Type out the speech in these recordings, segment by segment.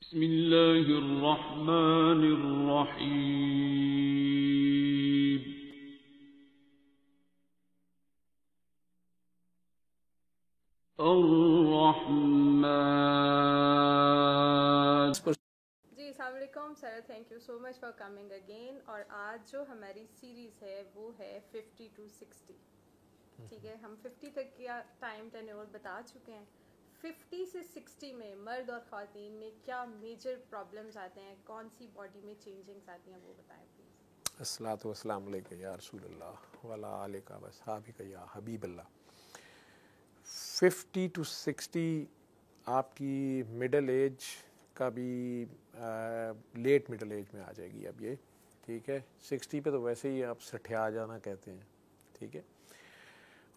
बिस्मिल्लाहिर्रहमानिर्रहीम। अर्रहमान। जी अस्सलाम वालेकुम sir, thank you so much for coming again. और आज जो हमारी सीरीज़ है वो है 50 to 60। ठीक है, हम 50 तक का टाइम टेन्योर बता चुके हैं। 50 से 60 में मर्द और ख़वातीन में क्या मेजर प्रॉब्लम्स आते हैं, कौन सी बॉडी में चेंजिंग्स आती हैं, वो बताएं प्लीज़। अस्सलातु वस्सलाम अलैका या रसूलल्लाह वला आलिका वसहाबिका या हबीबल्लाह। 50 to 60 आपकी मिडल एज का भी लेट मिडल एज में आ जाएगी अब ये। ठीक है, 60 पे तो वैसे ही आप सठिया जाना कहते हैं। ठीक है,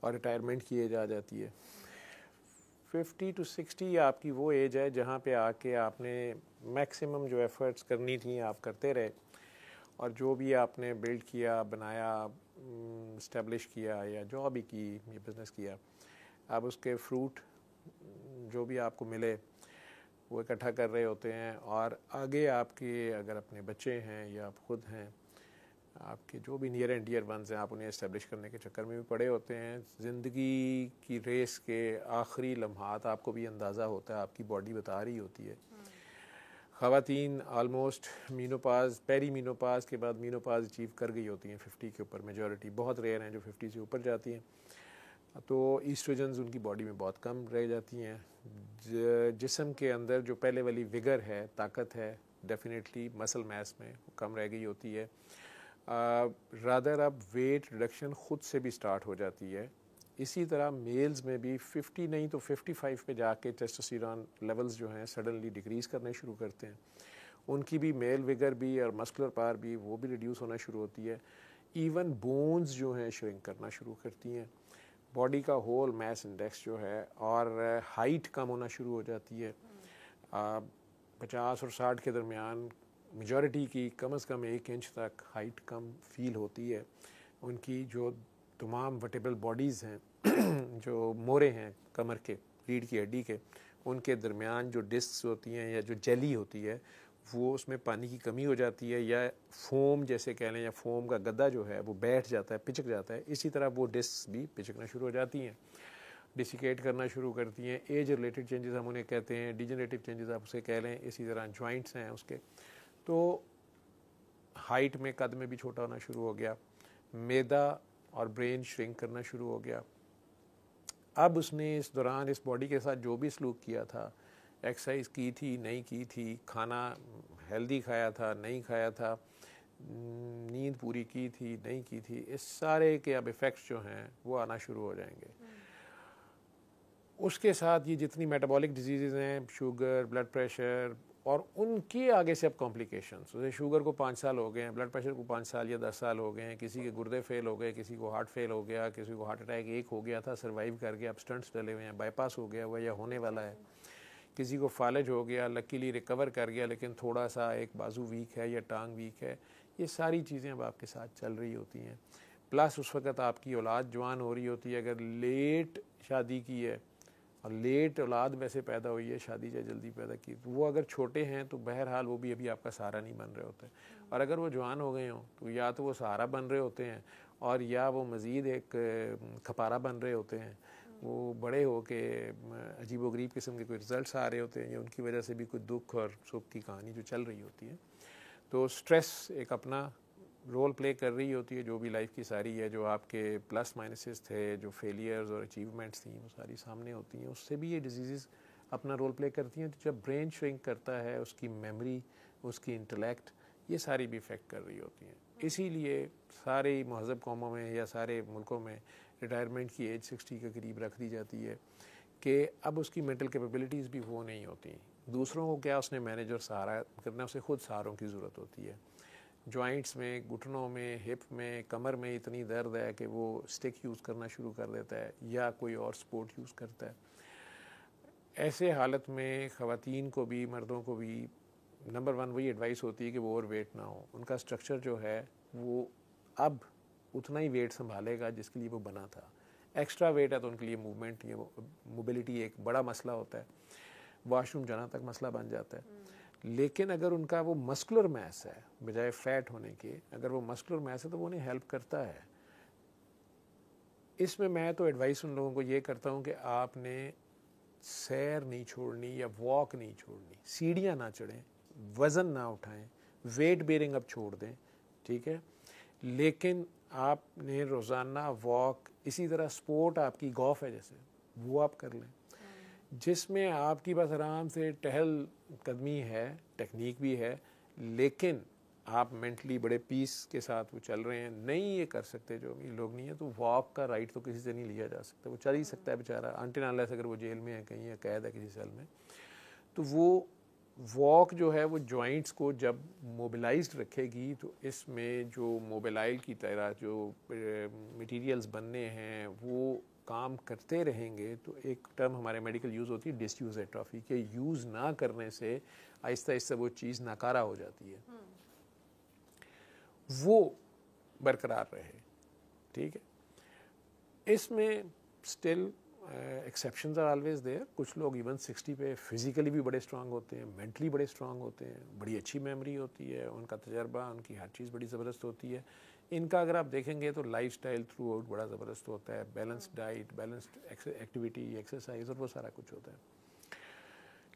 और रिटायरमेंट की एज आ जाती है। 50 to 60 आपकी वो एज है जहाँ पे आके आपने मैक्सिमम जो एफ़र्ट्स करनी थी आप करते रहे, और जो भी आपने बिल्ड किया, बनाया, इस्टेब्लिश किया या जो भी की, ये बिज़नेस किया, अब उसके फ्रूट जो भी आपको मिले वो इकट्ठा कर रहे होते हैं। और आगे आपके अगर अपने बच्चे हैं या आप ख़ुद हैं, आपके जो भी नियर एंड डियर वंस हैं, आप उन्हें इस्टेब्लिश करने के चक्कर में भी पड़े होते हैं। ज़िंदगी की रेस के आखिरी लम्हात आपको भी अंदाज़ा होता है, आपकी बॉडी बता रही होती है। ख़वातीन ऑलमोस्ट मीनोपाज, पेरी मीनोपाज के बाद मीनोपाज अचीव कर गई होती हैं 50 के ऊपर। मेजॉरिटी, बहुत रेयर हैं जो 50 से ऊपर जाती हैं। तो ईस्ट्रोजन्स उनकी बॉडी में बहुत कम रह जाती हैं। जिस्म के अंदर जो पहले वाली विगर है, ताकत है, डेफिनेटली मसल मास में कम रह गई होती है। रादर अब वेट रिडक्शन ख़ुद से भी स्टार्ट हो जाती है। इसी तरह मेल्स में भी 50 नहीं तो 55 पे जाके टेस्टोस्टेरोन लेवल्स जो हैं सडनली डिक्रीज़ करने शुरू करते हैं। उनकी भी मेल विगर भी और मस्कुलर पावर भी वो भी रिड्यूस होना शुरू होती है। इवन बोन्स जो हैं श्रिंक करना शुरू करती हैं। बॉडी का होल मास इंडेक्स जो है, और हाइट कम होना शुरू हो जाती है। 50 और 60 के दरमियान मेजॉरिटी की कम से कम 1 इंच तक हाइट कम फील होती है। उनकी जो तमाम वर्टेबल बॉडीज़ हैं जो मोरे हैं कमर के, रीढ़ की हड्डी के, उनके दरमियान जो डिस्क्स होती हैं या जो जेली होती है, वो उसमें पानी की कमी हो जाती है, या फोम जैसे कह लें, या फोम का गद्दा जो है वो बैठ जाता है, पिचक जाता है। इसी तरह वो डिस्क भी पिचकना शुरू हो जाती हैं, डिसिकेट करना शुरू करती हैं। एज रिलेटेड चेंजेस हम उन्हें कहते हैं, डिजेनरेटिव चेंजेस आप उसे कह लें। इसी तरह जॉइंट्स हैं उसके, तो हाइट में, कद में भी छोटा होना शुरू हो गया। मैदा और ब्रेन श्रिंक करना शुरू हो गया। अब उसने इस दौरान इस बॉडी के साथ जो भी सलूक किया था, एक्सरसाइज की थी नहीं की थी, खाना हेल्दी खाया था नहीं खाया था, नींद पूरी की थी नहीं की थी, इस सारे के अब इफ़ेक्ट्स जो हैं वो आना शुरू हो जाएंगे। उसके साथ ये जितनी मेटाबॉलिक डिजीज़ हैं, शुगर, ब्लड प्रेशर, और उनके आगे से अब कॉम्प्लिकेशंस, जैसे शुगर को 5 साल हो गए हैं, ब्लड प्रेशर को 5 साल या 10 साल हो गए हैं, किसी के गुर्दे फेल हो गए, किसी को हार्ट फेल हो गया, किसी को हार्ट अटैक एक हो गया था, सर्वाइव कर गया, अब स्टंट्स डले हुए हैं, बाईपास हो गया हुआ या होने वाला है, किसी को फालज हो गया, लकीली रिकवर कर गया लेकिन थोड़ा सा एक बाजू वीक है या टांग वीक है। ये सारी चीज़ें अब आपके साथ चल रही होती हैं। प्लस उस वक़्त आपकी औलाद जवान हो रही होती है। अगर लेट शादी की है और लेट औलाद वैसे पैदा हुई है, शादी चाहे जल्दी पैदा की, तो वो अगर छोटे हैं तो बहरहाल वो भी अभी आपका सहारा नहीं बन रहे होते। और अगर वो जवान हो गए हों तो या तो वो सहारा बन रहे होते हैं, और या वो मज़ीद एक खपारा बन रहे होते हैं। वो बड़े हो के अजीब व गरीब किस्म के कोई रिज़ल्ट्स आ रहे होते हैं, या उनकी वजह से भी कोई दुख और सुख की कहानी जो चल रही होती है। तो स्ट्रेस एक अपना रोल प्ले कर रही होती है। जो भी लाइफ की सारी है, जो आपके प्लस माइनसेस थे, जो फेलियर्स और अचीवमेंट्स थी, वो सारी सामने होती हैं। उससे भी ये डिजीज़ अपना रोल प्ले करती हैं। तो जब ब्रेन श्रिंक करता है, उसकी मेमोरी, उसकी इंटेलेक्ट, ये सारी भी इफ़ेक्ट कर रही होती हैं। इसीलिए सारे महज़ब कौमों में या सारे मुल्कों में रिटायरमेंट की एज 60 के करीब रख दी जाती है कि अब उसकी मेंटल कैपेबिलिटीज़ भी वो नहीं होती। दूसरों को क्या उसने मैनेज और सहारा करना, उसे खुद सहारों की ज़रूरत होती है। जॉइंट्स में, घुटनों में, हिप में, कमर में इतनी दर्द है कि वो स्टिक यूज़ करना शुरू कर देता है या कोई और स्पोर्ट यूज़ करता है। ऐसे हालत में ख़वातीन को भी, मर्दों को भी, नंबर 1 वही एडवाइस होती है कि वो ओवर वेट ना हो। उनका स्ट्रक्चर जो है वो अब उतना ही वेट संभालेगा जिसके लिए वो बना था। एक्स्ट्रा वेट है तो उनके लिए मूवमेंट, ये मोबिलिटी एक बड़ा मसला होता है। वॉशरूम जाना तक मसला बन जाता है। लेकिन अगर उनका वो मस्कुलर मैस है बजाय फैट होने के, अगर वो मस्कुलर मैस है तो वो उन्हें हेल्प करता है। इसमें मैं तो एडवाइस उन लोगों को ये करता हूँ कि आपने सैर नहीं छोड़नी या वॉक नहीं छोड़नी, सीढ़ियाँ ना चढ़ें, वज़न ना उठाएं, वेट बेयरिंग अब छोड़ दें, ठीक है, लेकिन आपने रोज़ाना वॉक, इसी तरह स्पोर्ट आपकी गॉल्फ है जैसे, वो आप कर लें जिसमें आपकी बस आराम से टहल कदमी है, टेक्निक भी है, लेकिन आप मेंटली बड़े पीस के साथ वो चल रहे हैं। नहीं ये कर सकते जो अमीर लोग नहीं है, तो वॉक का राइट तो किसी से नहीं लिया जा सकता। वो चल ही सकता है बेचारा, अनटिल अनलेस अगर वो जेल में है कहीं या कैद है किसी सेल में, तो वो वॉक जो है वो जॉइंट्स को जब मोबिलाइज्ड रखेगी, तो इसमें जो मोबिलाइल की तरह जो मटेरियल्स बनने हैं वो काम करते रहेंगे। तो एक टर्म हमारे मेडिकल यूज़ होती है डिसयूज एट्रोफी, के यूज़ ना करने से आहिस्ता आहिस्ता वो चीज़ नाकारा हो जाती है, वो बरकरार रहे, ठीक है। इसमें still exceptions are always there. कुछ लोग इवन 60 पे फिज़िकली भी बड़े स्ट्रांग होते हैं, मेंटली बड़े स्ट्रांग होते हैं, बड़ी अच्छी मेमोरी होती है, उनका तजर्बा, उनकी हर चीज़ बड़ी ज़बरदस्त होती है। इनका अगर आप देखेंगे तो लाइफस्टाइल थ्रू आउट बड़ा ज़बरदस्त होता है, balanced diet, balanced activity, exercise और वो सारा कुछ होता है।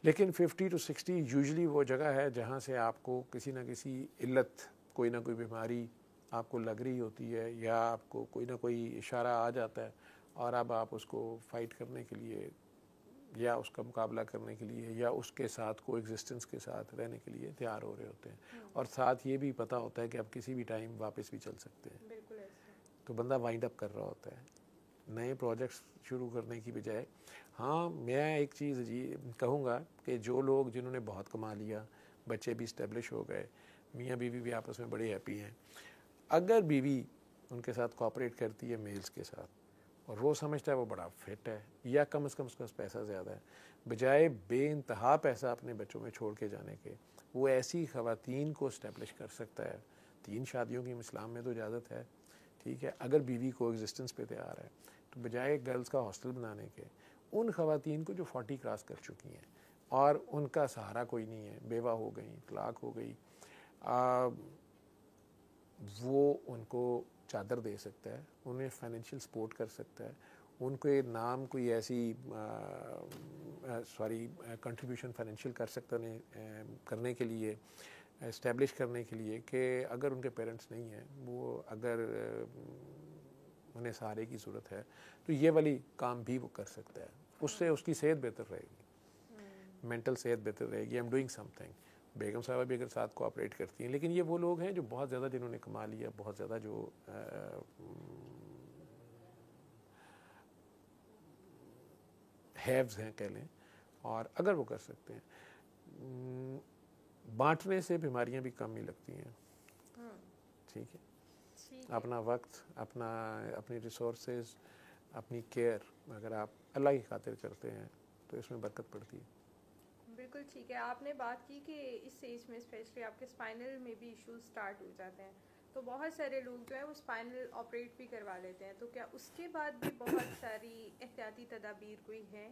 लेकिन 50 to 60 यूजुअली वो जगह है जहाँ से आपको किसी ना किसी इल्लत, कोई ना कोई बीमारी आपको लग रही होती है, या आपको कोई ना कोई इशारा आ जाता है और अब आप उसको फाइट करने के लिए या उसका मुकाबला करने के लिए या उसके साथ को एग्जिस्टेंस के साथ रहने के लिए तैयार हो रहे होते हैं। और साथ ये भी पता होता है कि आप किसी भी टाइम वापस भी चल सकते हैं। बिल्कुल ऐसा। तो बंदा वाइंड अप कर रहा होता है नए प्रोजेक्ट्स शुरू करने की बजाय। हाँ, मैं एक चीज़ जी कहूँगा कि जो लोग जिन्होंने बहुत कमा लिया, बच्चे भी इस्टेब्लिश हो गए, मियाँ बीवी भी आपस में बड़े हैप्पी हैं, अगर बीवी उनके साथ कोऑपरेट करती है मेल्स के साथ और वो समझता है वो बड़ा फिट है या कम से कम उसके पास पैसा ज़्यादा है, बजाय बेइंतहा पैसा अपने बच्चों में छोड़ के जाने के, वो ऐसी ख़वातीन को इस्टेब्लिश कर सकता है। 3 शादियों की इस्लाम में तो इजाज़त है, ठीक है। अगर बीवी को एग्जिस्टेंस पे तैयार है तो बजाय गर्ल्स का हॉस्टल बनाने के, उन ख़वातीन को जो 40 क्रॉस कर चुकी हैं और उनका सहारा कोई नहीं है, बेवा हो गई, तलाक हो गई, वो उनको चादर दे सकता है, उन्हें फाइनेंशियल सपोर्ट कर सकता है, उनके नाम कोई ऐसी कंट्रीब्यूशन फाइनेंशियल कर सकता है करने के लिए, इस्टेब्लिश करने के लिए कि अगर उनके पेरेंट्स नहीं हैं, वो अगर उन्हें सहारे की ज़रूरत है तो ये वाली काम भी वो कर सकता है। उससे उसकी सेहत बेहतर रहेगी, मेंटल सेहत बेहतर रहेगी। I am doing something. बेगम साहबा भी अगर साथ कोऑपरेट करती हैं, लेकिन ये वो लोग हैं जो बहुत ज़्यादा, जिन्होंने कमा लिया, बहुत ज़्यादा जो हैव्स हैं कह लें, और अगर वो कर सकते हैं, बांटने से बीमारियां भी कम ही लगती हैं, ठीक है। अपना वक्त, अपनी रिसोर्सेज, अपनी केयर अगर आप अल्लाह की खातिर करते हैं तो इसमें बरकत पड़ती है। बिल्कुल ठीक है। आपने बात की कि इस एज में स्पेशली आपके स्पाइनल में भी इश्यूज स्टार्ट हो जाते हैं, तो बहुत सारे लोग जो है वो स्पाइनल ऑपरेट भी करवा लेते हैं, तो क्या उसके बाद भी बहुत सारी एहतियाती तदाबीर कोई है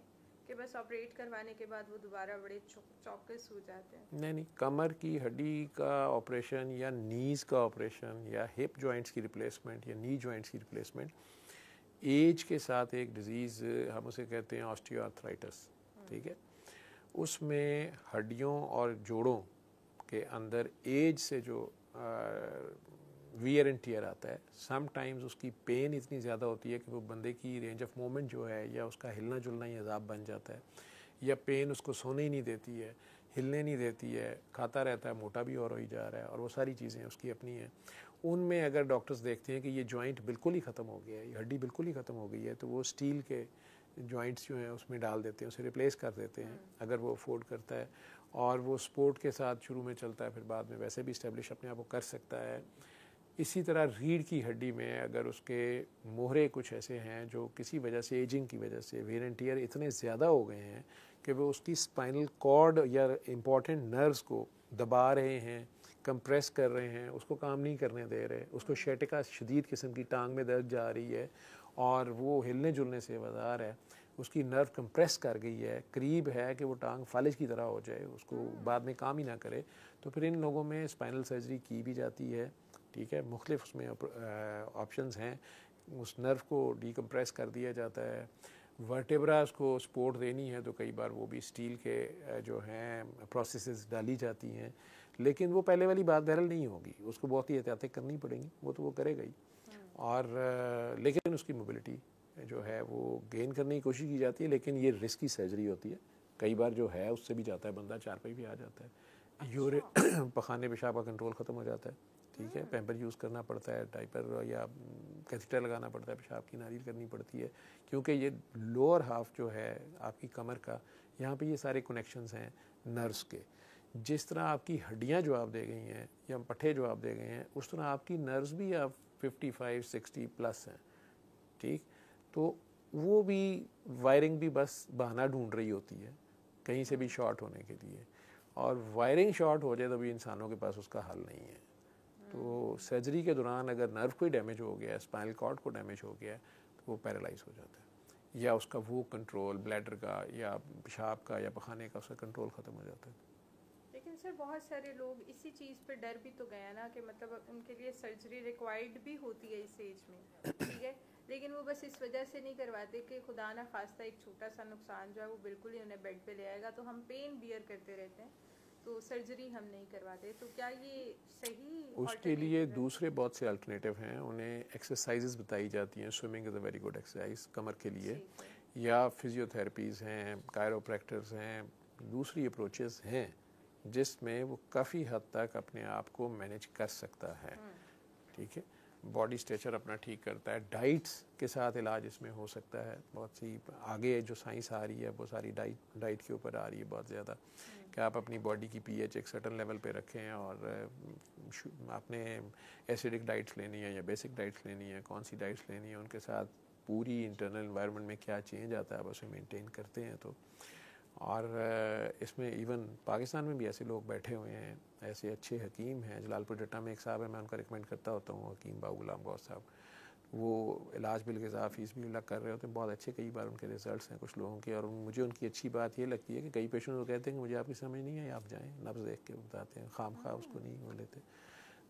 कि बस ऑपरेट करवाने के बाद वो दोबारा बड़े चौकस हो जाते हैं? नहीं, कमर की हड्डी का ऑपरेशन या नीज़ का ऑपरेशन या हिप जॉइंट्स की रिप्लेसमेंट या नी जॉइंट्स की रिप्लेसमेंट एज के साथ एक डिज़ीज़, हम उसे कहते हैं ऑस्टियोआर्थराइटिस, ठीक है। उसमें हड्डियों और जोड़ों के अंदर एज से जो वियर एंड टियर आता है, समटाइम्स उसकी पेन इतनी ज़्यादा होती है कि वो बंदे की रेंज ऑफ मूवमेंट जो है या उसका हिलना जुलना ही अजाब बन जाता है, या पेन उसको सोने ही नहीं देती है, हिलने नहीं देती है, खाता रहता है, मोटा भी और हो ही जा रहा है, और वो सारी चीज़ें उसकी अपनी हैं। उनमें अगर डॉक्टर्स देखते हैं कि ये जॉइंट बिल्कुल ही ख़त्म हो गया है, ये hड्डी बिल्कुल ही ख़त्म हो गई है, तो वो स्टील के जॉइंट्स जो हैं उसमें डाल देते हैं, उसे रिप्लेस कर देते हैं अगर वो अफोर्ड करता है, और वो स्पोर्ट के साथ शुरू में चलता है, फिर बाद में वैसे भी इस्टेब्लिश अपने आप को कर सकता है। इसी तरह रीढ़ की हड्डी में अगर उसके मोहरे कुछ ऐसे हैं जो किसी वजह से, एजिंग की वजह से, वेयर एंड टियर इतने ज़्यादा हो गए हैं कि वो उसकी स्पाइनल कॉर्ड या इम्पॉर्टेंट नर्व्स को दबा रहे हैं, कंप्रेस कर रहे हैं, उसको काम नहीं करने दे रहे, उसको शेटिका शदीद किस्म की टांग में दर्द जा रही है और वो हिलने जुलने से वज़ार है, उसकी नर्व कंप्रेस कर गई है, करीब है कि वो टांग फालिज की तरह हो जाए, उसको बाद में काम ही ना करे, तो फिर इन लोगों में स्पाइनल सर्जरी की भी जाती है। ठीक है, मुख्तलिफ उसमें ऑप्शंस हैं। उस नर्व को डिकम्प्रेस कर दिया जाता है। वर्टेब्रास को सपोर्ट देनी है तो कई बार वो भी स्टील के जो हैं प्रोसेसेस डाली जाती हैं, लेकिन वो पहले वाली बात बहरहाल नहीं होगी, उसको बहुत ही एहतियातें करनी पड़ेंगी, वो तो वो करेगा ही। और लेकिन उसकी मोबिलिटी जो है वो गेन करने की कोशिश की जाती है, लेकिन ये रिस्की सर्जरी होती है। कई बार जो है उससे भी जाता है बंदा, चारपाई भी आ जाता है, यूरे पखाने पेशाब का कंट्रोल ख़त्म हो जाता है। ठीक है, पैम्पर यूज़ करना पड़ता है, डाइपर या कैथेटर लगाना पड़ता है, पेशाब की नारी करनी पड़ती है, क्योंकि ये लोअर हाफ जो है आपकी कमर का, यहाँ पे ये सारे कनेक्शंस हैं नर्व्स के। जिस तरह आपकी हड्डियाँ जवाब दे गई हैं या पट्ठे जवाब दे गए हैं, उस तरह आपकी नर्व्स भी आप 55-60 प्लस हैं। ठीक, तो वो भी वायरिंग भी बस बहाना ढूंढ रही होती है कहीं से भी शॉर्ट होने के लिए, और वायरिंग शॉर्ट हो जाए तो भी इंसानों के पास उसका हल नहीं है। तो सर्जरी के दौरान अगर नर्व कोई डैमेज हो गया, स्पाइनल कॉर्ड को डैमेज हो गया, तो वो पैरालाइज हो जाता है, या उसका वो कंट्रोल ब्लैडर का या पेशाब का या पखाने का उसका कंट्रोल ख़त्म हो जाता है। लेकिन सर बहुत सारे लोग इसी चीज़ पे डर भी तो गए ना कि मतलब उनके लिए सर्जरी रिक्वायर्ड भी होती है इस एज में, ठीक है, लेकिन वो बस इस वजह से नहीं करवाते कि खुदा ना खास्ता एक छोटा सा नुकसान जो है वो बिल्कुल ही उन्हें बेड पे ले आएगा, तो हम पेन बियर करते रहते हैं, तो सर्जरी हम नहीं करवाते। तो क्या ये सही? उसके लिए दूसरे बहुत से अल्टरनेटिव हैं, उन्हें एक्सरसाइजेज बताई जाती हैं। Swimming is a very good exercise कमर के लिए, या फिजियोथेरेपीज़ हैं, कायरोप्रैक्टर्स हैं, दूसरी अप्रोचेस हैं जिसमें वो काफ़ी हद तक अपने आप को मैनेज कर सकता है। ठीक है, बॉडी स्ट्रेचर अपना ठीक करता है, डाइट्स के साथ इलाज इसमें हो सकता है। बहुत सी आगे जो साइंस आ रही है वो सारी डाइट के ऊपर आ रही है बहुत ज़्यादा, कि आप अपनी बॉडी की पीएच एक सर्टन लेवल पे रखें, और आपने एसिडिक डाइट्स लेनी है या बेसिक डाइट्स लेनी है, कौन सी डाइट्स लेनी है, उनके साथ पूरी इंटरनल एनवायरनमेंट में क्या चेंज आता है आप उसे मेंटेन करते हैं। तो और इसमें इवन पाकिस्तान में भी ऐसे लोग बैठे हुए हैं, ऐसे अच्छे हकीम हैं। जलालपुर जट्टा में एक साहब है, मैं उनका रिकमेंड करता होता हूँ, हकीम बाबू गुलाम गौस साहब। वो इलाज बिल के साथ फीस भी अलग कर रहे होते हैं, बहुत अच्छे कई बार उनके रिजल्ट्स हैं कुछ लोगों के। और मुझे उनकी अच्छी बात ये लगती है कि कई पेशेंट को कहते हैं कि मुझे आपकी समझ नहीं है, आप जाएँ, नब्ज़ देख के बताते हैं, खाम खा उसको नहीं वो लेते।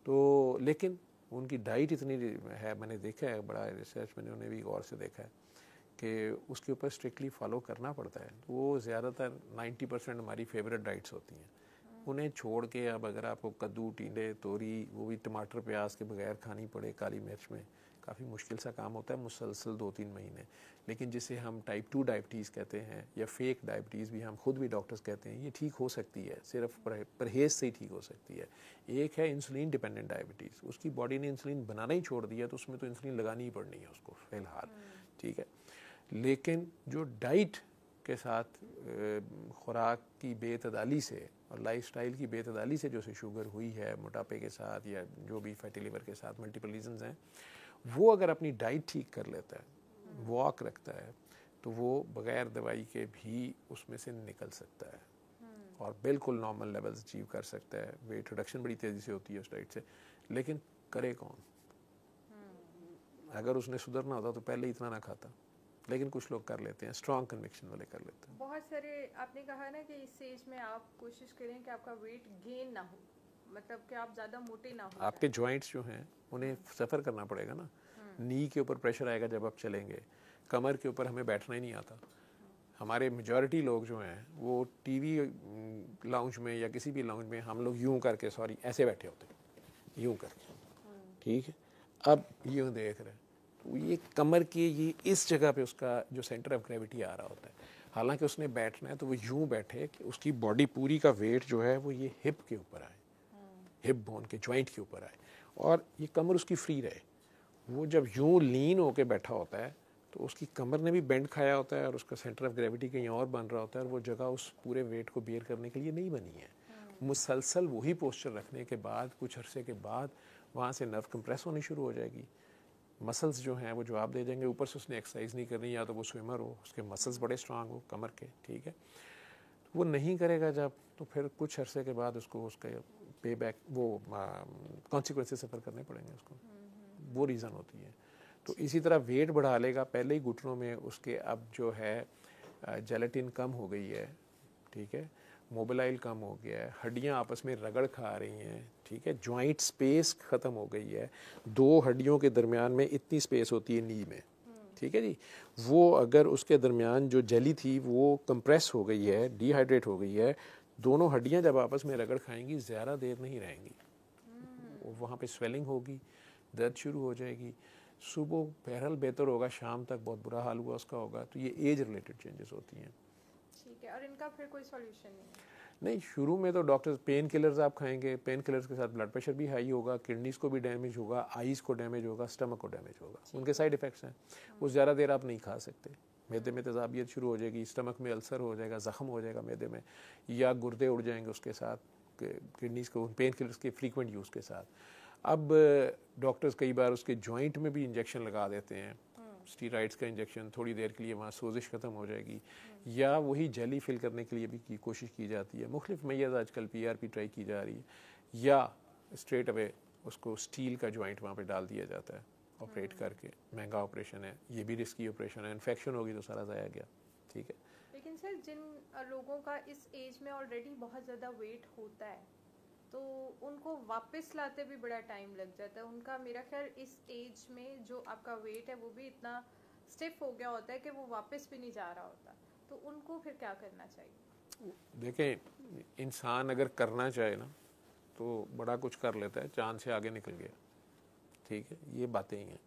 तो लेकिन उनकी डाइट इतनी है, मैंने देखा है, बड़ा रिसर्च मैंने उन्हें भी गौर से देखा है कि उसके ऊपर स्ट्रिक्टली फॉलो करना पड़ता है। तो वो ज़्यादातर 90% हमारी फेवरेट डाइट्स होती हैं, उन्हें छोड़ के अब अगर आपको कद्दू, टींडे, तोरी, वो भी टमाटर प्याज के बगैर खानी पड़े काली मिर्च में, काफ़ी मुश्किल सा काम होता है मुसलसल 2-3 महीने। लेकिन जिसे हम टाइप 2 डायबिटीज़ कहते हैं या फेक डायबिटीज़ भी हम खुद भी डॉक्टर्स कहते हैं, ये ठीक हो सकती है, सिर्फ परहेज़ से ही ठीक हो सकती है। एक है इंसुलिन डिपेंडेंट डायबिटीज़, उसकी बॉडी ने इंसुलिन बनाना ही छोड़ दिया, तो उसमें तो इंसुलिन लगानी ही पड़नी है उसको फ़िलहाल। ठीक है, लेकिन जो डाइट के साथ खुराक की बेतदाली से और लाइफस्टाइल की बेतदाली से जो से शुगर हुई है, मोटापे के साथ या जो भी फैटी लिवर के साथ मल्टीपल रीजंस हैं, वो अगर अपनी डाइट ठीक कर लेता है, वॉक रखता है, तो वो बग़ैर दवाई के भी उसमें से निकल सकता है और बिल्कुल नॉर्मल लेवल्स अचीव कर सकता है। वेट रिडक्शन बड़ी तेज़ी से होती है उस डाइट से, लेकिन करे कौन? अगर उसने सुधरना होता तो पहले इतना ना खाता, लेकिन कुछ लोग कर लेते हैं, स्ट्रॉन्ग कन्विक्शन वाले कर लेते हैं। बहुत सारे आपने कहा ना कि इस एज में आप कोशिश करें कि आपका वेट गेन ना हो, मतलब कि आप ज़्यादा मोटे ना हो। आपके जॉइंट्स जो हैं उन्हें सफ़र करना पड़ेगा ना, नी के ऊपर प्रेशर आएगा जब आप चलेंगे, कमर के ऊपर हमें बैठना ही नहीं आता। हमारे मेजॉरिटी लोग जो हैं वो टीवी लाउंज में या किसी भी लाउंज में हम लोग यूं करके, सॉरी, ऐसे बैठे होते हैं, यूं करके, ठीक है, अब यूं देख रहे हैं, तो ये कमर के ये इस जगह पे उसका जो सेंटर ऑफ ग्रेविटी आ रहा होता है। हालांकि उसने बैठना है तो वो यूं बैठे कि उसकी बॉडी पूरी का वेट जो है वो ये हिप के ऊपर आए, हिप बोन के जॉइंट के ऊपर आए, और ये कमर उसकी फ्री रहे। वो जब यूं लीन होके बैठा होता है तो उसकी कमर ने भी बेंड खाया होता है और उसका सेंटर ऑफ ग्रेविटी कहीं और बन रहा होता है, और वो जगह उस पूरे वेट को बेयर करने के लिए नहीं बनी है। मुसलसल वही पोस्चर रखने के बाद कुछ अरसे के बाद वहाँ से नर्व कंप्रेस होनी शुरू हो जाएगी, मसल्स जो हैं वो जवाब दे देंगे। ऊपर से उसने एक्सरसाइज नहीं करनी, या तो वो स्विमर हो, उसके मसल्स बड़े स्ट्रांग हो कमर के, ठीक है, वो नहीं करेगा जब, तो फिर कुछ अरसे के बाद उसको उसके पे बैक वो कॉन्सिक्वेंसेस सफ़र करने पड़ेंगे उसको, वो रीज़न होती है। तो इसी तरह वेट बढ़ा लेगा, पहले ही घुटनों में उसके अब जो है जेलेटिन कम हो गई है, ठीक है, मोबिलाइल कम हो गया है, हड्डियां आपस में रगड़ खा रही हैं, ठीक है, जॉइंट स्पेस ख़त्म हो गई है, दो हड्डियों के दरमियान में इतनी स्पेस होती है नी में, ठीक है जी, वो अगर उसके दरमियान जो जेली थी वो कंप्रेस हो गई है, डिहाइड्रेट हो गई है, दोनों हड्डियां जब आपस में रगड़ खाएंगी ज़्यादा देर नहीं रहेंगी, वहाँ पे स्वेलिंग होगी, दर्द शुरू हो जाएगी, सुबह बहरहाल बेहतर होगा, शाम तक बहुत बुरा हाल हुआ उसका होगा। तो ये एज रिलेटेड चेंजेस होती हैं। ठीक है, और इनका फिर कोई सॉल्यूशन नहीं है? नहीं, शुरू में तो डॉक्टर्स पेन किलर्स आप खाएंगे, पेन किलर्स के साथ ब्लड प्रेशर भी हाई होगा, किडनीज को भी डैमेज होगा, आईज को डैमेज होगा, स्टमक को डैमेज होगा, उनके साइड इफ़ेक्ट्स हैं। वो ज़्यादा देर आप नहीं खा सकते, मैदे में तेज़ाबियत शुरू हो जाएगी, स्टमक में अल्सर हो जाएगा, ज़ख्म हो जाएगा मैदे में, या गुर्दे उड़ जाएंगे उसके साथ, किडनीज को पेन किलर्स के फ्रीक्वेंट यूज़ के साथ। अब डॉक्टर्स कई बार उसके जॉइंट में भी इंजेक्शन लगा देते हैं, स्टीराइड्स का इंजेक्शन, थोड़ी देर के लिए वहाँ सोजिश ख़त्म हो जाएगी, या वही जेली फिल करने के लिए भी कोशिश की जाती है। मुख्तलिफ मैयद आजकल PRP ट्राई की जा रही है, या स्ट्रेट अवे उसको स्टील का जॉइंट वहाँ पे डाल दिया जाता है ऑपरेट करके। महंगा ऑपरेशन है, ये भी रिस्की ऑपरेशन है, इन्फेक्शन होगी तो सारा ज़ाया गया, ठीक है। लेकिन सर जिन लोगों का इस एज में ऑलरेडी बहुत ज़्यादा वेट होता है तो उनको वापस लाते भी बड़ा टाइम लग जाता है। उनका मेरा ख्याल इस एज में जो आपका वेट है वो भी इतना स्टिफ हो गया होता है कि वो वापस भी नहीं जा रहा होता, तो उनको फिर क्या करना चाहिए? देखें, इंसान अगर करना चाहे ना तो बड़ा कुछ कर लेता है, चांद से आगे निकल गया, ठीक है, ये बातें ही हैं।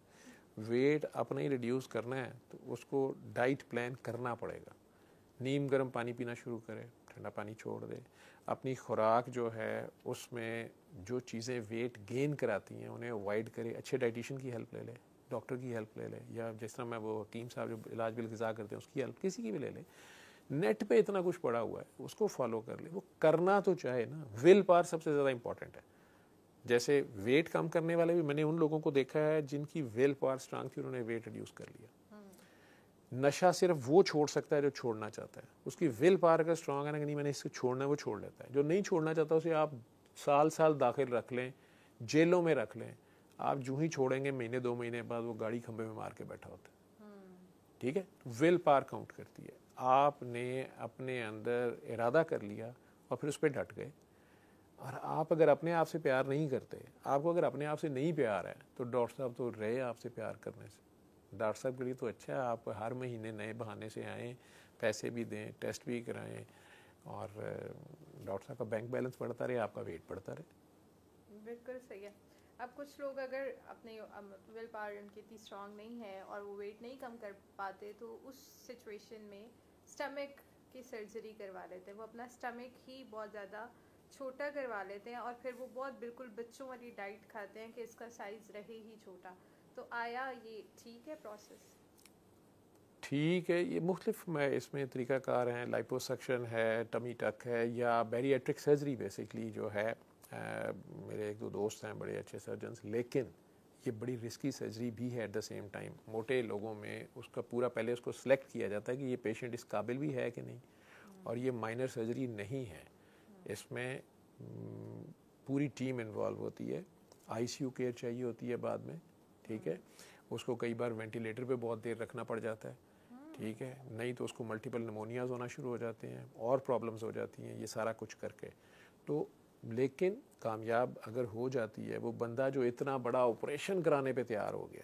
वेट अपना ही रिड्यूस करना है तो उसको डाइट प्लान करना पड़ेगा। नीम गर्म पानी पीना शुरू करे, ठंडा पानी छोड़ दे, अपनी खुराक जो है उसमें जो चीज़ें वेट गेन कराती हैं उन्हें अवॉइड करे, अच्छे डाइटिशियन की हेल्प ले ले, डॉक्टर की हेल्प ले ले, या जिस तरह मैं वो हकीम साहब जो इलाज बिल ग़िज़ा करते हैं उसकी हेल्प किसी की भी ले ले। नेट पे इतना कुछ पड़ा हुआ है, उसको फॉलो कर ले। वो करना तो चाहे ना, विल पावर सबसे ज़्यादा इंपॉर्टेंट है। जैसे वेट कम करने वाले भी मैंने उन लोगों को देखा है जिनकी विल पावर स्ट्रांग थी, उन्होंने वेट रिड्यूस कर लिया। नशा सिर्फ वो छोड़ सकता है जो छोड़ना चाहता है, उसकी विल पावर अगर स्ट्रांग है ना कि नहीं मैंने इसको छोड़ना है, वो छोड़ लेता है। जो नहीं छोड़ना चाहता उसे आप साल साल दाखिल रख लें, जेलों में रख लें, आप जो ही छोड़ेंगे महीने 2 महीने बाद वो गाड़ी खंबे में मार के बैठा होता है, ठीक है। विल पावर काउंट करती है। आपने अपने अंदर इरादा कर लिया और फिर उस पर डट गए। और आप अगर अपने आप से प्यार नहीं करते, आपको अगर अपने आप से नहीं प्यार है तो डॉक्टर साहब तो रहे आपसे प्यार करने से। डॉक्टर साहब के लिए तो अच्छा है आप हर महीने नए बहाने से आएँ, पैसे भी दें, टेस्ट भी कराएं, और डॉक्टर साहब का बैंक बैलेंस बढ़ता रहे, आपका वेट बढ़ता रहे। बिल्कुल सही है। अब कुछ लोग अगर अपने विल पावर उनकी इतनी स्ट्रांग नहीं है और वो वेट नहीं कम कर पाते, तो उस सिचुएशन में स्टमक की सर्जरी करवा लेते हैं। वो अपना स्टमक ही बहुत ज़्यादा छोटा करवा लेते हैं और फिर वो बहुत बिल्कुल बच्चों वाली डाइट खाते हैं कि इसका साइज़ रहे ही छोटा। तो आया ये ठीक है प्रोसेस? ठीक है, ये मुख्तलिफ में इसमें तरीक़ाकार हैं, लाइपोसक्शन है, टमी टक है, या बैरिएट्रिक सर्जरी बेसिकली जो है। मेरे एक दो दोस्त हैं बड़े अच्छे सर्जन्स, लेकिन ये बड़ी रिस्की सर्जरी भी है एट द सेम टाइम। मोटे लोगों में उसका पूरा पहले उसको सिलेक्ट किया जाता है कि ये पेशेंट इस काबिल भी है कि नहीं, और ये माइनर सर्जरी नहीं है। इसमें पूरी टीम इन्वॉल्व होती है, ICU केयर चाहिए होती है बाद में, ठीक है। उसको कई बार वेंटिलेटर पे बहुत देर रखना पड़ जाता है, ठीक है, नहीं तो उसको मल्टीपल निमोनियाज होना शुरू हो जाते हैं और प्रॉब्लम्स हो जाती हैं, ये सारा कुछ करके। तो लेकिन कामयाब अगर हो जाती है, वो बंदा जो इतना बड़ा ऑपरेशन कराने पे तैयार हो गया,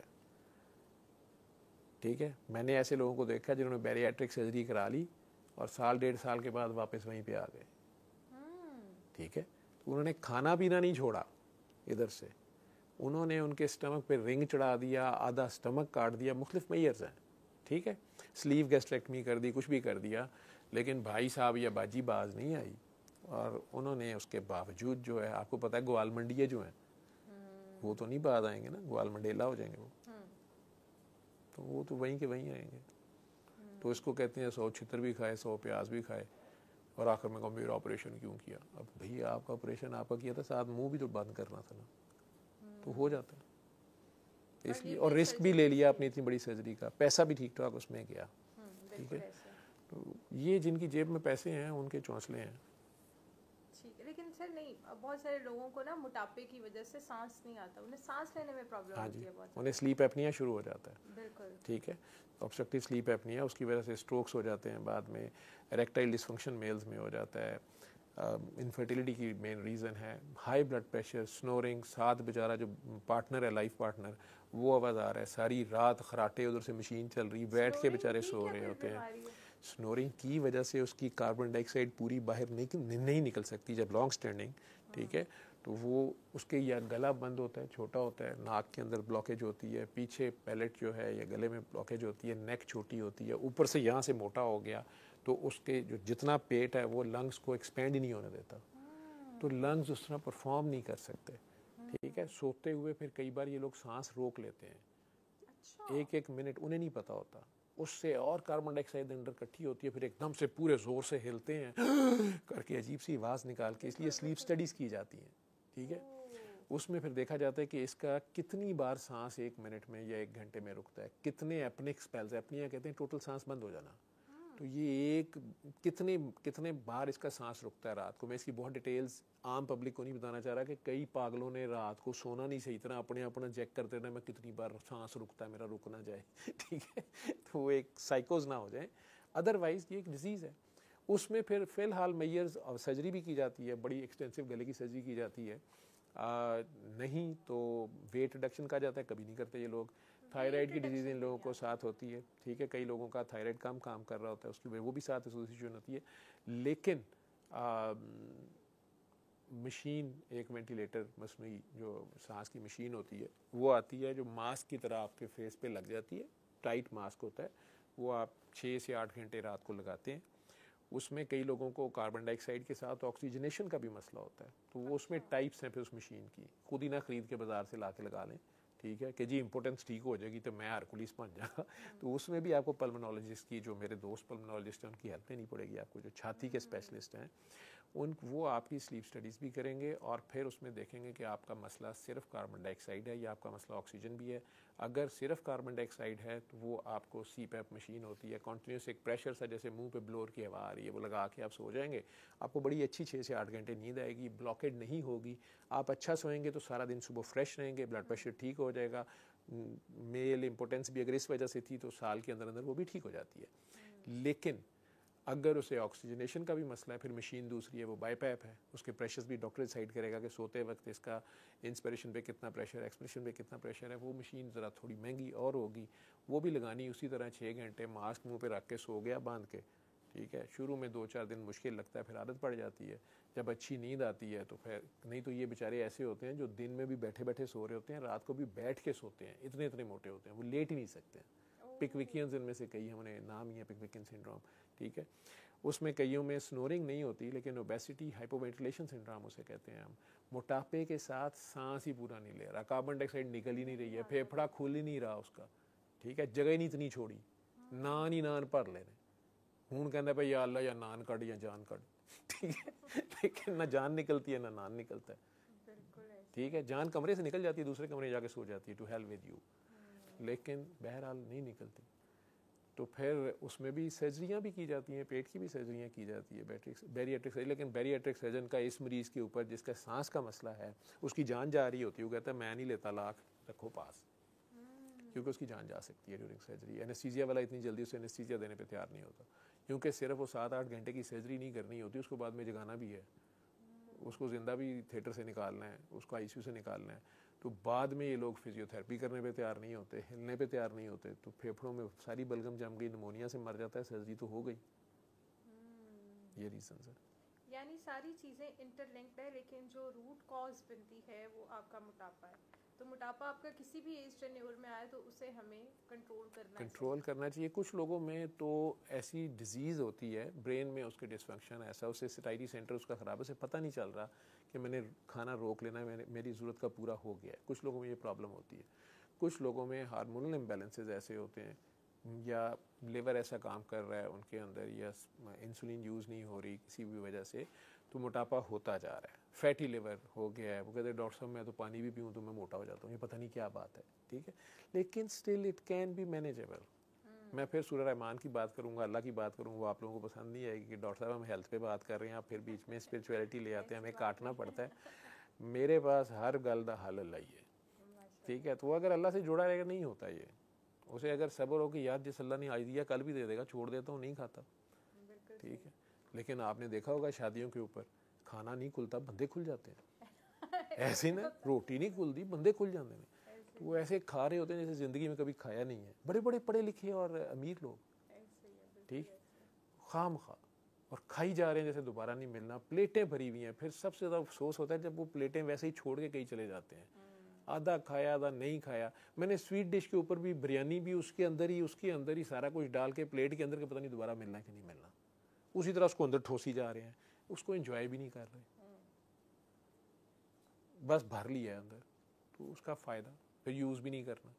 ठीक है। मैंने ऐसे लोगों को देखा जिन्होंने बैरिएट्रिक सर्जरी करा ली और साल 1.5 साल के बाद वापस वहीं पे आ गए, ठीक है। तो उन्होंने खाना पीना नहीं छोड़ा इधर से, उन्होंने उनके स्टमक पे रिंग चढ़ा दिया, आधा स्टमक काट दिया, मुख्तलिफ मेयर्स हैं, ठीक है, स्लीव गैस्ट्रेक्टमी कर दी, कुछ भी कर दिया, लेकिन भाई साहब या बाजी बाज नहीं आई। और उन्होंने उसके बावजूद जो है, आपको पता है ग्वाल मंडिये जो हैं वो तो नहीं बाज आएंगे ना, ग्वाल मंडेला हो जाएंगे वो, तो वो तो वहीं के वहीं आएंगे। तो इसको कहते हैं 100 छितर भी खाए, 100 प्याज भी खाए, और आखिर में कहा मेरा ऑपरेशन क्यों किया। अब भैया आपका ऑपरेशन आपका किया था, साथ मुंह भी तो बंद करना था ना, तो हो जाता है इसलिए। और रिस्क भी ले लिया अपनी इतनी बड़ी सर्जरी का, पैसा भी ठीक ठाक उसमें गया, ठीक है। तो ये जिनकी जेब में पैसे हैं उनके चौंसले हैं। ठीक है, लेकिन सर नहीं, बहुत सारे लोगों को ना मोटापे की वजह से सांस नहीं आता, उन्हें सांस लेने में प्रॉब्लम हाँ होती जी, है बहुत उन्हें स्लीप एपनिया शुरू हो जाता है। बिल्कुल। ठीक है, ऑब्स्ट्रक्टिव स्लीप एपनिया, उसकी वजह से स्ट्रोक्स हो जाते हैं बाद में, इरेक्टाइल डिसफंक्शन मेल्स में हो जाता है, इनफर्टिलिटी की मेन रीज़न है, हाई ब्लड प्रेशर, स्नोरिंग, साथ बेचारा जो पार्टनर है, लाइफ पार्टनर, वो आवाज़ आ रहा है, सारी रात खराटे, उधर से मशीन चल रही, बैठ के बेचारे सो रहे होते हैं। स्नोरिंग की वजह से उसकी कार्बन डाइऑक्साइड पूरी बाहर नहीं निकल सकती जब लॉन्ग स्टैंडिंग, ठीक है, तो वो उसके या गला बंद होता है, छोटा होता है, नाक के अंदर ब्लॉकेज होती है, पीछे पैलेट जो है या गले में ब्लॉकेज होती है, नेक छोटी होती है, ऊपर से यहाँ से मोटा हो गया तो उसके जो जितना पेट है वो लंग्स को एक्सपेंड ही नहीं होने देता, तो लंग्स उस तरह परफॉर्म नहीं कर सकते। ठीक है, सोते हुए फिर कई बार ये लोग सांस रोक लेते हैं, अच्छा। एक एक मिनट, उन्हें नहीं पता होता, उससे और कार्बन डाइऑक्साइड अंदर इकट्ठी होती है, फिर एकदम से पूरे जोर से हिलते हैं करके अजीब सी आवाज़ निकाल के, इसलिए स्लीप स्टडीज़ की जाती हैं। ठीक है, उसमें फिर देखा जाता है कि इसका कितनी बार सांस एक मिनट में या एक घंटे में रुकता है, कितने एपनिक स्पेल्स, एपनिया कहते हैं टोटल सांस बंद हो जाना, तो ये एक कितने कितने बार इसका सांस रुकता है रात को। मैं इसकी बहुत डिटेल्स आम पब्लिक को नहीं बताना चाह रहा कि कई पागलों ने रात को सोना नहीं सही तरह अपने अपना चेक करते रहे, मैं कितनी बार सांस रुकता है मेरा, रुक ना जाए ठीक है, तो वो एक साइकोज ना हो जाए। अदरवाइज ये एक डिजीज़ है। उसमें फिर फ़िलहाल मेयर्स और सर्जरी भी की जाती है, बड़ी एक्सटेंसिव गले की सर्जरी की जाती है, नहीं तो वेट रिडक्शन कहा जाता है, कभी नहीं करते ये लोग। थायराइड की डिजीज़ इन लोगों को साथ होती है, ठीक है, कई लोगों का थायराइड कम काम कर रहा होता है, उसकी वजह वो भी साथ एसोसिएशन होती है। लेकिन मशीन, एक वेंटिलेटर मसनूई जो सांस की मशीन होती है वो आती है, जो मास्क की तरह आपके फेस पे लग जाती है, टाइट मास्क होता है, वो आप 6 से 8 घंटे रात को लगाते हैं। उसमें कई लोगों को कार्बन डाइऑक्साइड के साथ ऑक्सीजनेशन का भी मसला होता है, तो वो उसमें टाइप्स हैं फिर उस मशीन की, खुद ही ना ख़रीद के बाज़ार से ला के लगा लें, ठीक है, कि जी इम्पोर्टेंस ठीक हो जाएगी तो मैं हरकुलिस बन जाऊँगा, तो उसमें भी आपको पल्मोनोलॉजिस्ट की, जो मेरे दोस्त पल्मोनोलॉजिस्ट हैं, उनकी हेल्प लेनी पड़ेगी आपको, जो छाती के स्पेशलिस्ट हैं, वो आपकी स्लीप स्टडीज़ भी करेंगे और फिर उसमें देखेंगे कि आपका मसला सिर्फ कार्बन डाइऑक्साइड है या आपका मसला ऑक्सीजन भी है। अगर सिर्फ कार्बन डाइऑक्साइड है तो वो आपको CPAP मशीन होती है, कॉन्टीन्यूस एक प्रेशर सा, जैसे मुंह पे ब्लोअर की हवा आ रही है, वो लगा के आप सो जाएंगे, आपको बड़ी अच्छी 6 से 8 घंटे नींद आएगी, ब्लॉकेड नहीं होगी, आप अच्छा सोएंगे तो सारा दिन सुबह फ्रेश रहेंगे, ब्लड प्रेशर ठीक हो जाएगा, मेल इम्पोर्टेंस भी अगर इस वजह से थी तो साल के अंदर अंदर वो भी ठीक हो जाती है। लेकिन अगर उसे ऑक्सीजनेशन का भी मसला है, फिर मशीन दूसरी है, वो बाईपैप है, उसके प्रेशर्स भी डॉक्टर डिसाइड करेगा कि सोते वक्त इसका इंस्पिरेशन पे कितना प्रेशर, एक्सप्रेशन पे कितना प्रेशर है। वो मशीन ज़रा थोड़ी महंगी और होगी, वो भी लगानी उसी तरह 6 घंटे मास्क मुंह पे रख के सो गया बांध के, ठीक है, शुरू में 2-4 दिन मुश्किल लगता है, फिर आदत पड़ जाती है, जब अच्छी नींद आती है तो फिर, नहीं तो ये बेचारे ऐसे होते हैं जो दिन में भी बैठे बैठे सो रहे होते हैं, रात को भी बैठ के सोते हैं, इतने इतने मोटे होते हैं, वो लेट ही नहीं सकते हैं। पिकविकियंस इनमें से कई, हमने नाम ही है पिकविकियन सिंड्रोम, ठीक है, उसमें कईयों में स्नोरिंग नहीं होती लेकिन ओबेसिटी हाइपोवेंटिलेशन सिंड्रोम उसे कहते हैं हम, मोटापे के साथ सांस ही पूरा नहीं ले रहा, कार्बन डाइऑक्साइड निकल ही नहीं रही है, फेफड़ा खुल ही नहीं रहा उसका, ठीक है, जगह ही नहीं इतनी छोड़ी, नान ही नान भर ले रहे, हूँ कहना भाई या अल्लाह या नान कट या जान कट, ठीक है, लेकिन ना जान निकलती है ना नान निकलता है, ठीक है, जान कमरे से निकल जाती है, दूसरे कमरे जाके सो जाती है, टू हेल विद यू, लेकिन बहरहाल नहीं निकलती। तो फिर उसमें भी सर्जरियाँ भी की जाती हैं, पेट की भी सर्जरियाँ की जाती है, बैरिएट्रिक सर्जरी, लेकिन बैरिएट्रिक सर्जन का इस मरीज़ के ऊपर जिसका सांस का मसला है, उसकी जान जा रही होती है, वो कहता है मैं नहीं लेता लाख, रखो पास, क्योंकि उसकी जान जा सकती है ड्यूरिंग सर्जरी। एनेस्थीसिया वाला इतनी जल्दी उसे एनेस्थीसिया देने पे तैयार नहीं होता, क्योंकि सिर्फ वो 7-8 घंटे की सर्जरी नहीं करनी होती, उसको बाद में जगाना भी है, उसको ज़िंदा भी थिएटर से निकालना है, उसको ICU से निकालना है, तो बाद में ये लोग फिजियोथेरेपी करने पे तैयार नहीं होते, हिलने पे तैयार नहीं होते, तो फेफड़ों में सारी बलगम जम गई, निमोनिया से मर जाता है, सर्जरी तो हो गई। ये रीज़न है। यानी सारी चीज़ें इंटरलिंक्ड है, लेकिन जो रूट कॉज बनती है वो आपका मोटापा है। तो मोटापा आपका किसी भी एज टेन्योर में आए तो उसे हमें कंट्रोल करना चाहिए। कुछ लोगों में तो ऐसी डिजीज़ होती है, ब्रेन में उसके डिसफंक्शन ऐसा, उससे सिटाइटी सेंटर उसका ख़राब है, उसे पता नहीं चल रहा कि मैंने खाना रोक लेना है, मेरी ज़रूरत का पूरा हो गया है। कुछ लोगों में ये प्रॉब्लम होती है। कुछ लोगों में हार्मोनल इम्बैलेंसेस ऐसे होते हैं, या लिवर ऐसा काम कर रहा है उनके अंदर, या इंसुलिन यूज़ नहीं हो रही किसी भी वजह से, तो मोटापा होता जा रहा है, फैटी लिवर हो गया है, वो कहते हैं डॉक्टर साहब मैं तो पानी भी पीऊँ तो मैं मोटा हो जाता हूँ, ये पता नहीं क्या बात है, ठीक है, लेकिन still it can be manageable, मैं फिर सूरह रहमान की बात करूँगा, अल्लाह की बात करूँगा, वो आप लोगों को पसंद नहीं आएगी कि डॉक्टर साहब हम हेल्थ पे बात कर रहे हैं, आप फिर बीच में स्पिरिचुअलिटी ले आते हैं, हमें काटना पड़ता है। मेरे पास हर गल दा हल अल्लाह ही है, ठीक है। तो वो अगर अल्लाह से जुड़ा रहेगा नहीं होता ये, उसे अगर सब्र हो कि यार जिस अल्लाह ने आज दिया कल भी दे देगा, छोड़ देता हूँ नहीं खाता, ठीक है। लेकिन आपने देखा होगा शादियों के ऊपर खाना नहीं खुलता, बंदे खुल जाते हैं ऐसे ना, रोटी नहीं खुलती, बंदे खुल जाते हैं। तो वो ऐसे खा रहे होते हैं जैसे ज़िंदगी में कभी खाया नहीं है, बड़े बड़े पढ़े लिखे और अमीर लोग, ठीक, खाम खा और खाई जा रहे हैं जैसे दोबारा नहीं मिलना, प्लेटें भरी हुई हैं। फिर सबसे ज़्यादा अफसोस होता है जब वो प्लेटें वैसे ही छोड़ के कहीं चले जाते हैं, आधा खाया आधा नहीं खाया। मैंने स्वीट डिश के ऊपर भी बिरयानी भी उसके अंदर ही सारा कुछ डाल के प्लेट के अंदर के पता नहीं दोबारा मिलना है कि नहीं मिलना, उसी तरह उसको अंदर ठोसी जा रहे हैं, उसको एंजॉय भी नहीं कर रहे, बस भर लिया है अंदर। तो उसका फ़ायदा फिर यूज़ भी नहीं करना।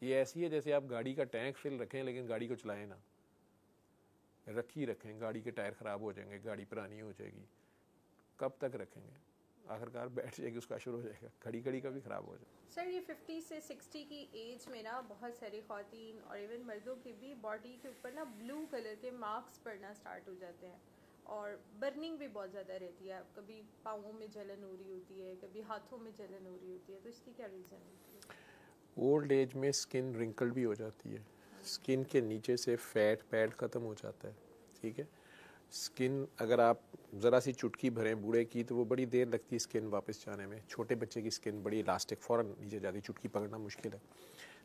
ये ऐसी है जैसे आप गाड़ी का टैंक फिल रखें लेकिन गाड़ी को चलाएं ना, रखी रखें, गाड़ी के टायर ख़राब हो जाएंगे, गाड़ी पुरानी हो जाएगी, कब तक रखेंगे, आखिरकार बैठ जाएगी, उसका शुरू हो जाएगा, खड़ी खड़ी कभी ख़राब हो जाएगा। सर ये 50 से 60 की एज में ना बहुत सारी ख़वातीन और इवन मर्दों की भी बॉडी के ऊपर ना ब्लू कलर के मार्क्स पड़ना स्टार्ट हो जाते हैं और बर्निंग भी बहुत ज़्यादा रहती है, कभी पाँवों में जलन हो रही होती है, कभी हाथों में जलन हो रही होती है, तो इसकी क्या रीज़न होती है? ओल्ड एज में स्किन रिंकल्ड भी हो जाती है, स्किन के नीचे से फैट पैड ख़त्म हो जाता है, ठीक है। स्किन अगर आप ज़रा सी चुटकी भरें बूढ़े की तो वो बड़ी देर लगती है स्किन वापस जाने में, छोटे बच्चे की स्किन बड़ी इलास्टिक, फ़ौरन नीचे जाती है, चुटकी पकड़ना मुश्किल है।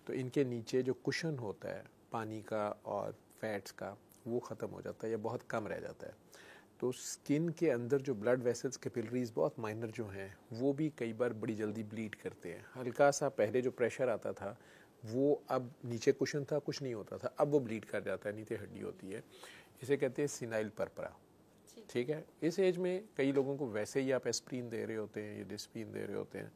तो इनके नीचे जो कुशन होता है पानी का और फैट्स का वो ख़त्म हो जाता है या बहुत कम रह जाता है। तो स्किन के अंदर जो ब्लड वेसल्स कैपिलरीज बहुत माइनर जो हैं वो भी कई बार बड़ी जल्दी ब्लीड करते हैं। हल्का सा पहले जो प्रेशर आता था वो अब नीचे कुशन था, कुछ नहीं होता था, अब वो ब्लीड कर जाता है, नीचे हड्डी होती है, इसे कहते हैं सिनाइल परपरा, ठीक है। इस एज में कई लोगों को वैसे ही आप एस्प्रीन दे रहे होते हैं या डिस्प्रीन दे रहे होते हैं,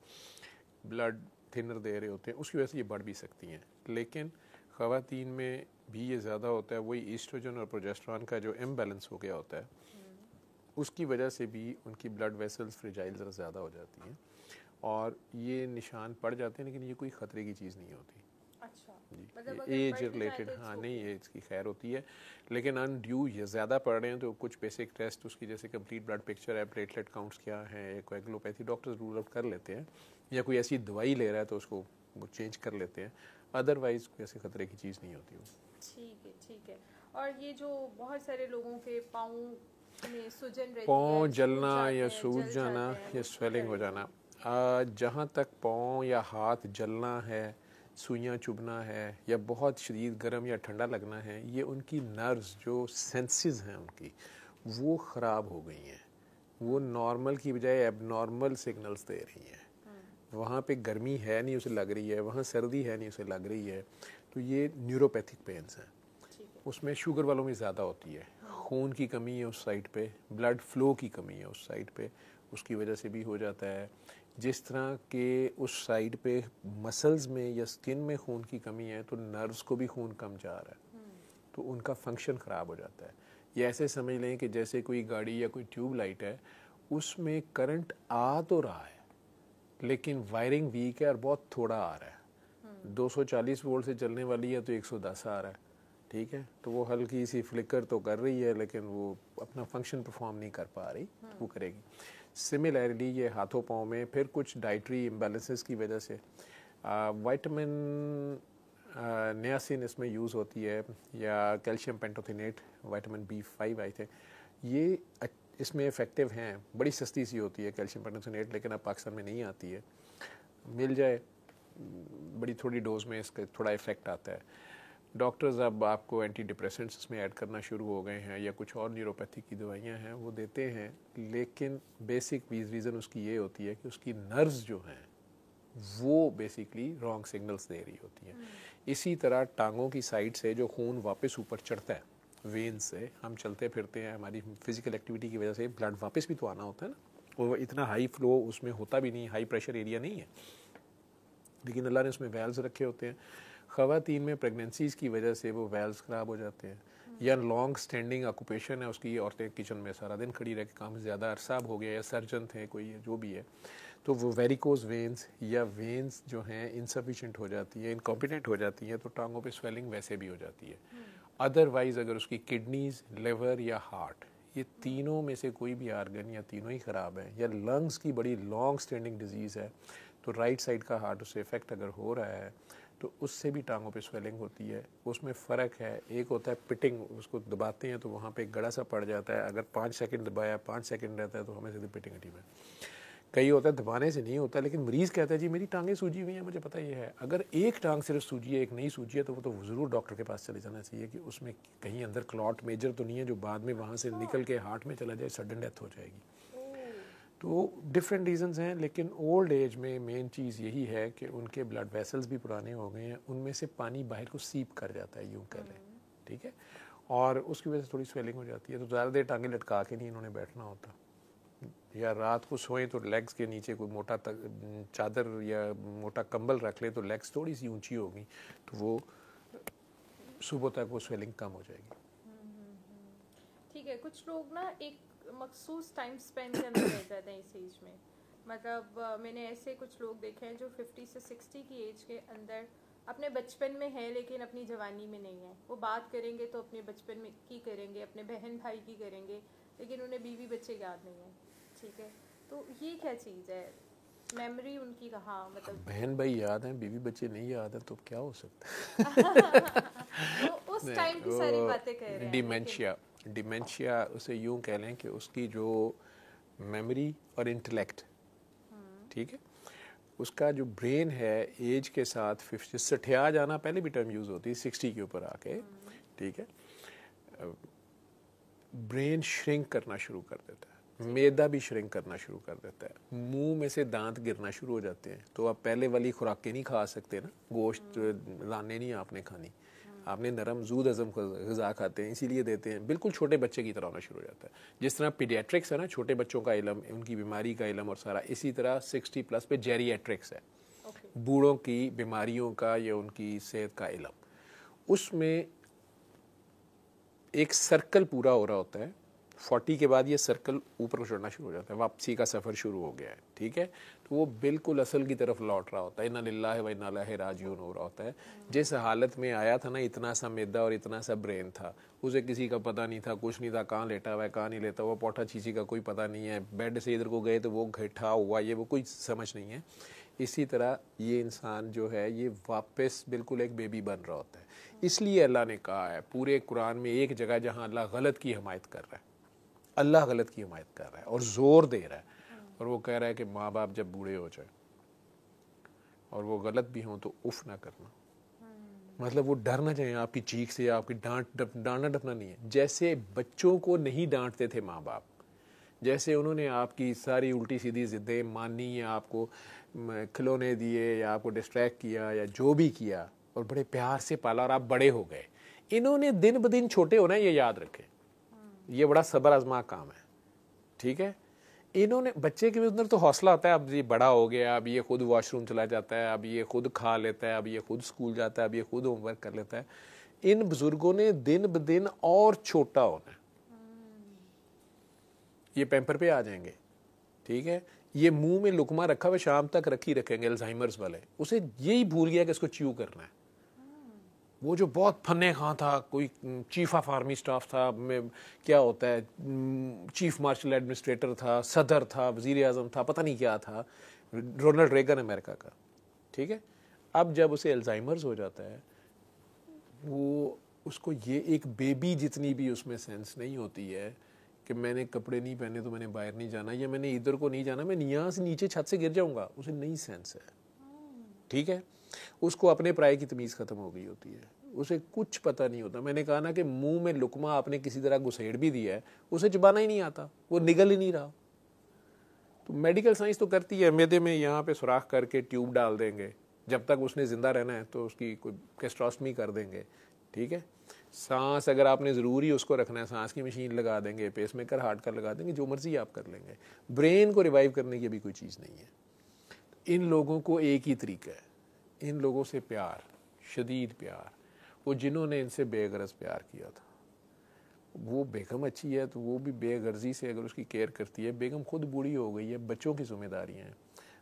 ब्लड थिनर दे रहे होते हैं, उसकी वजह से ये बढ़ भी सकती हैं। लेकिन ख़वातीन में भी ये ज़्यादा होता है, वही ईस्ट्रोजन और प्रोजेस्टेरॉन का जो इम्बैलेंस हो गया होता है उसकी वजह से भी उनकी ब्लड वेसल्स फ्रेजाइल ज़रा ज़्यादा हो जाती हैं और ये निशान पड़ जाते हैं, लेकिन ये कोई ख़तरे की चीज़ नहीं होती। अच्छा, जी, मतलब एज रिलेटेड, हाँ नहीं ये इसकी खैर होती है, लेकिन अनड्यू ये ज़्यादा पड़ रहे हैं तो कुछ बेसिक टेस्ट उसकी जैसे कंप्लीट ब्लड पिक्चर है, प्लेटलेट काउंट्स क्या हैं, कोएगुलोपैथी डॉक्टर्स रूल आउट कर लेते हैं, या कोई ऐसी दवाई ले रहा है तो उसको वो चेंज कर लेते हैं, अदरवाइज़ कोई ऐसे ख़तरे की चीज़ नहीं होती वो। ठीक है, ठीक है। और ये जो बहुत सारे लोगों के पाँव में सूजन रहती है, पाँव जलना जाते या हैं, सूज जल जाना जाते हैं, या वो स्वेलिंग हो क्या जाना, जहाँ तक पाँव या हाथ जलना है, सुइयाँ चुभना है या बहुत शदीद गर्म या ठंडा लगना है, ये उनकी नर्व्स जो सेंसेस हैं उनकी वो ख़राब हो गई हैं, वो नॉर्मल की बजाय एबनॉर्मल सिग्नल्स दे रही हैं। वहाँ पे गर्मी है नहीं उसे लग रही है, वहाँ सर्दी है नहीं उसे लग रही है, तो ये न्यूरोपैथिक पेन्स हैं। उसमें शुगर वालों में ज़्यादा होती है, खून की कमी है उस साइड पे, ब्लड फ्लो की कमी है उस साइड पे, उसकी वजह से भी हो जाता है। जिस तरह के उस साइड पे मसल्स में या स्किन में खून की कमी है तो नर्व्स को भी खून कम जा रहा है, तो उनका फंक्शन ख़राब हो जाता है। ये ऐसे समझ लें कि जैसे कोई गाड़ी या कोई ट्यूब लाइट है, उसमें करंट आ तो रहा है लेकिन वायरिंग वीक है और बहुत थोड़ा आ रहा है, 240 वोल्ट से चलने वाली है तो 110 आ रहा है, ठीक है। तो वो हल्की सी फ्लिकर तो कर रही है लेकिन वो अपना फंक्शन परफॉर्म नहीं कर पा रही, वो करेगी। सिमिलरली ये हाथों पाँव में फिर कुछ डाइटरी इम्बैलेंसेस की वजह से विटामिन नियासिन इसमें यूज़ होती है या कैल्शियम पेंटोथिनेट, विटामिन B5 आई थे, ये इसमें इफ़ेक्टिव हैं, बड़ी सस्ती सी होती है कैल्शियम पेंटोथिनेट, लेकिन अब पाकिस्तान में नहीं आती है, मिल जाए बड़ी थोड़ी डोज में इसका थोड़ा इफ़ेक्ट आता है। डॉक्टर्स अब आपको एंटी डिप्रेसेंट्स इसमें ऐड करना शुरू हो गए हैं या कुछ और न्यूरोपैथी की दवाइयाँ हैं वो देते हैं, लेकिन बेसिक रीज़न उसकी ये होती है कि उसकी नर्व्स जो हैं वो बेसिकली रॉन्ग सिग्नल्स दे रही होती हैं। इसी तरह टांगों की साइड से जो खून वापस ऊपर चढ़ता है वेन से, हम चलते फिरते हैं, हमारी फिजिकल एक्टिविटी की वजह से ब्लड वापस भी तो आना होता है ना, वो इतना हाई फ्लो उसमें होता भी नहीं, हाई प्रेशर एरिया नहीं है, लेकिन अल्लाह ने उसमें वेल्व्स रखे होते हैं। ख़वातीन में प्रेगनेंसीज़ की वजह से वो वेल्व्स ख़राब हो जाते हैं या लॉन्ग स्टैंडिंग ऑक्यूपेशन है उसकी, औरतें किचन में सारा दिन खड़ी रह के काम ज़्यादा अरसा हो गया, या सर्जन थे कोई जो भी है, तो वो वेरिकोज वेंस या वेंस जो हैं इनसफिशेंट हो जाती है, इनकॉम्पिटेंट हो जाती हैं, तो टांगों पे स्वेलिंग वैसे भी हो जाती है। अदरवाइज़ अगर उसकी किडनीज, लिवर या हार्ट, ये तीनों में से कोई भी आर्गन या तीनों ही ख़राब है, या लंग्स की बड़ी लॉन्ग स्टैंडिंग डिजीज़ है, तो राइट साइड का हार्ट उससे इफ़ेक्ट अगर हो रहा है तो उससे भी टांगों पे स्वेलिंग होती है। उसमें फ़र्क है, एक होता है पिटिंग, उसको दबाते हैं तो वहाँ पे एक गड़ा सा पड़ जाता है, अगर 5 सेकंड दबाया 5 सेकंड रहता है तो हमें सीधे पिटिंग हटी में। कई होता है दबाने से नहीं होता, लेकिन मरीज़ कहता है जी मेरी टांगें सूजी हुई हैं, मुझे पता ये है। अगर एक टांग सिर्फ सूजी है, एक नहीं सूजी है, तो वो तो ज़रूर डॉक्टर के पास चले जाना चाहिए कि उसमें कहीं अंदर क्लॉट मेजर तो नहीं है जो बाद में वहाँ से निकल के हार्ट में चला जाए, सडन डेथ हो जाएगी। तो डिफरेंट रीजंस हैं, लेकिन ओल्ड एज में मेन चीज़ यही है कि उनके ब्लड वेसल्स भी पुराने हो गए हैं, उनमें से पानी बाहर को सीप कर जाता है, यूँ कह लें, ठीक है, और उसकी वजह से थोड़ी स्वेलिंग हो जाती है। तो ज़्यादा देर टांगे लटका के नहीं इन्होंने बैठना होता, या रात को सोएं तो लेग्स के नीचे कोई मोटा चादर या मोटा कंबल रख ले तो लेग्स थोड़ी सी ऊंची होगी, तो वो सुबह तक वो स्वेलिंग कम हो जाएगी। ठीक है, कुछ लोग ना एक मखसूस टाइम स्पेंड करने रह जाते हैं इस एज में। मतलब मैंने ऐसे कुछ लोग देखे हैं जो 50 से 60 की एज के अंदर अपने बचपन में है लेकिन अपनी जवानी में नहीं है। वो बात करेंगे तो अपने बचपन में की करेंगे, अपने बहन भाई की करेंगे, लेकिन उन्हें बीवी बच्चे याद नहीं है। ठीक है, तो ये क्या चीज़ है? मेमोरी उनकी कहाँ, मतलब बहन भाई याद हैं, बीवी बच्चे नहीं याद हैं, तो क्या हो सकता है? तो उस टाइम की सारी बातें कह रहे हैं। डिमेंशिया उसे यूँ कह लें कि उसकी जो मेमोरी और इंटेलेक्ट, ठीक है, उसका जो ब्रेन है एज के साथ 50 सठिया जाना पहले भी टर्म यूज़ होती है 60 के ऊपर आके, ठीक है, ब्रेन श्रिंक करना शुरू कर देता है, मैदा भी श्रिंक करना शुरू कर देता है, मुंह में से दांत गिरना शुरू हो जाते हैं। तो आप पहले वाली खुराकें नहीं खा सकते ना, गोश्त लाने नहीं आपने खानी, आपने नरम जूद हज़म ग़िज़ा खाते हैं, इसीलिए देते हैं। बिल्कुल छोटे बच्चे की तरह होना शुरू हो जाता है। जिस तरह पीडियाट्रिक्स है ना, छोटे बच्चों का इलम, उनकी बीमारी का इलम और सारा, इसी तरह 60 प्लस पे जेरिएट्रिक्स है, बूढ़ों की बीमारियों का या उनकी सेहत का इलम। उसमें एक सर्कल पूरा हो रहा होता है, 40 के बाद ये सर्कल ऊपर को चढ़ना शुरू हो जाता है, वापसी का सफ़र शुरू हो गया है, ठीक है, तो वो बिल्कुल असल की तरफ लौट रहा होता है, इन्ना लिल्लाहि व इन्ना इलैहि राजिऊन हो रहा होता है। जिस हालत में आया था ना, इतना सा मैदा और इतना सा ब्रेन था, उसे किसी का पता नहीं था, कुछ नहीं था, कहाँ लेटा हुआ है कहाँ नहीं लेटा हुआ, पोटा चीची का कोई पता नहीं है, बेड से इधर को गए तो वो घटा हुआ, ये वो कोई समझ नहीं है। इसी तरह ये इंसान जो है ये वापस बिल्कुल एक बेबी बन रहा होता है। इसलिए अल्लाह ने कहा है पूरे कुरान में एक जगह जहाँ अल्लाह गलत की हिमायत कर रहा है, अल्लाह गलत की हिमायत कर रहा है और ज़ोर दे रहा है, और वो कह रहा है कि माँ बाप जब बूढ़े हो जाए और वो गलत भी हों तो उफ ना करना, मतलब वो डर ना जाए आपकी चीख से, आपकी डांटना डपना नहीं है। जैसे बच्चों को नहीं डांटते थे माँ बाप, जैसे उन्होंने आपकी सारी उल्टी सीधी ज़िद्दें मानी या आपको खिलौने दिए या आपको डिस्ट्रैक्ट किया या जो भी किया और बड़े प्यार से पाला और आप बड़े हो गए, इन्होंने दिन ब दिन छोटे होना है, ये याद रखें, ये बड़ा सब्र आजमा काम है, ठीक है। इन्होंने बच्चे के अंदर तो हौसला होता है, अब ये बड़ा हो गया, अब ये खुद वॉशरूम चला जाता है, अब ये खुद खा लेता है, अब ये खुद स्कूल जाता है, अब ये खुद होमवर्क कर लेता है। इन बुजुर्गों ने दिन ब दिन और छोटा होना है, ये पैम्पर पे आ जाएंगे, ठीक है, ये मुंह में लुकमा रखा हुआ शाम तक रखी रखेंगे, अल्जाइमर्स वाले, उसे यही भूल गया कि इसको च्यू करना है। वो जो बहुत फन्ने खां था, कोई चीफ ऑफ आर्मी स्टाफ था, में क्या होता है, चीफ मार्शल एडमिनिस्ट्रेटर था, सदर था, वजीर आज़म था, पता नहीं क्या था, रोनाल्ड रेगन अमेरिका का, ठीक है। अब जब उसे अल्जाइमर्स हो जाता है, वो उसको ये एक बेबी जितनी भी उसमें सेंस नहीं होती है कि मैंने कपड़े नहीं पहने तो मैंने बाहर नहीं जाना, या मैंने इधर को नहीं जाना, मैं यहाँ से नीचे छत से गिर जाऊँगा, उसे नहीं सेंस है, ठीक है। उसको अपने पराये की तमीज़ ख़त्म हो गई होती है, उसे कुछ पता नहीं होता। मैंने कहा ना कि मुंह में लुकमा आपने किसी तरह घुसेड़ भी दिया है, उसे चबाना ही नहीं आता, वो निगल ही नहीं रहा। तो मेडिकल साइंस तो करती है, मैदे में यहाँ पे सुराख करके ट्यूब डाल देंगे, जब तक उसने ज़िंदा रहना है तो उसकी कोई कैस्ट्रोस्टमी कर देंगे, ठीक है। सांस अगर आपने ज़रूरी उसको रखना है, सांस की मशीन लगा देंगे, पेसमेकर हार्ट का लगा देंगे, जो मर्ज़ी आप कर लेंगे। ब्रेन को रिवाइव करने की भी कोई चीज़ नहीं है। इन लोगों को एक ही तरीका है, इन लोगों से प्यार, शदीद प्यार, वो जिन्होंने इनसे बेगरज प्यार किया था, वो बेगम अच्छी है तो वो भी बेगर्जी से अगर उसकी केयर करती है। बेगम खुद बूढ़ी हो गई है, बच्चों की जिम्मेदारी हैं,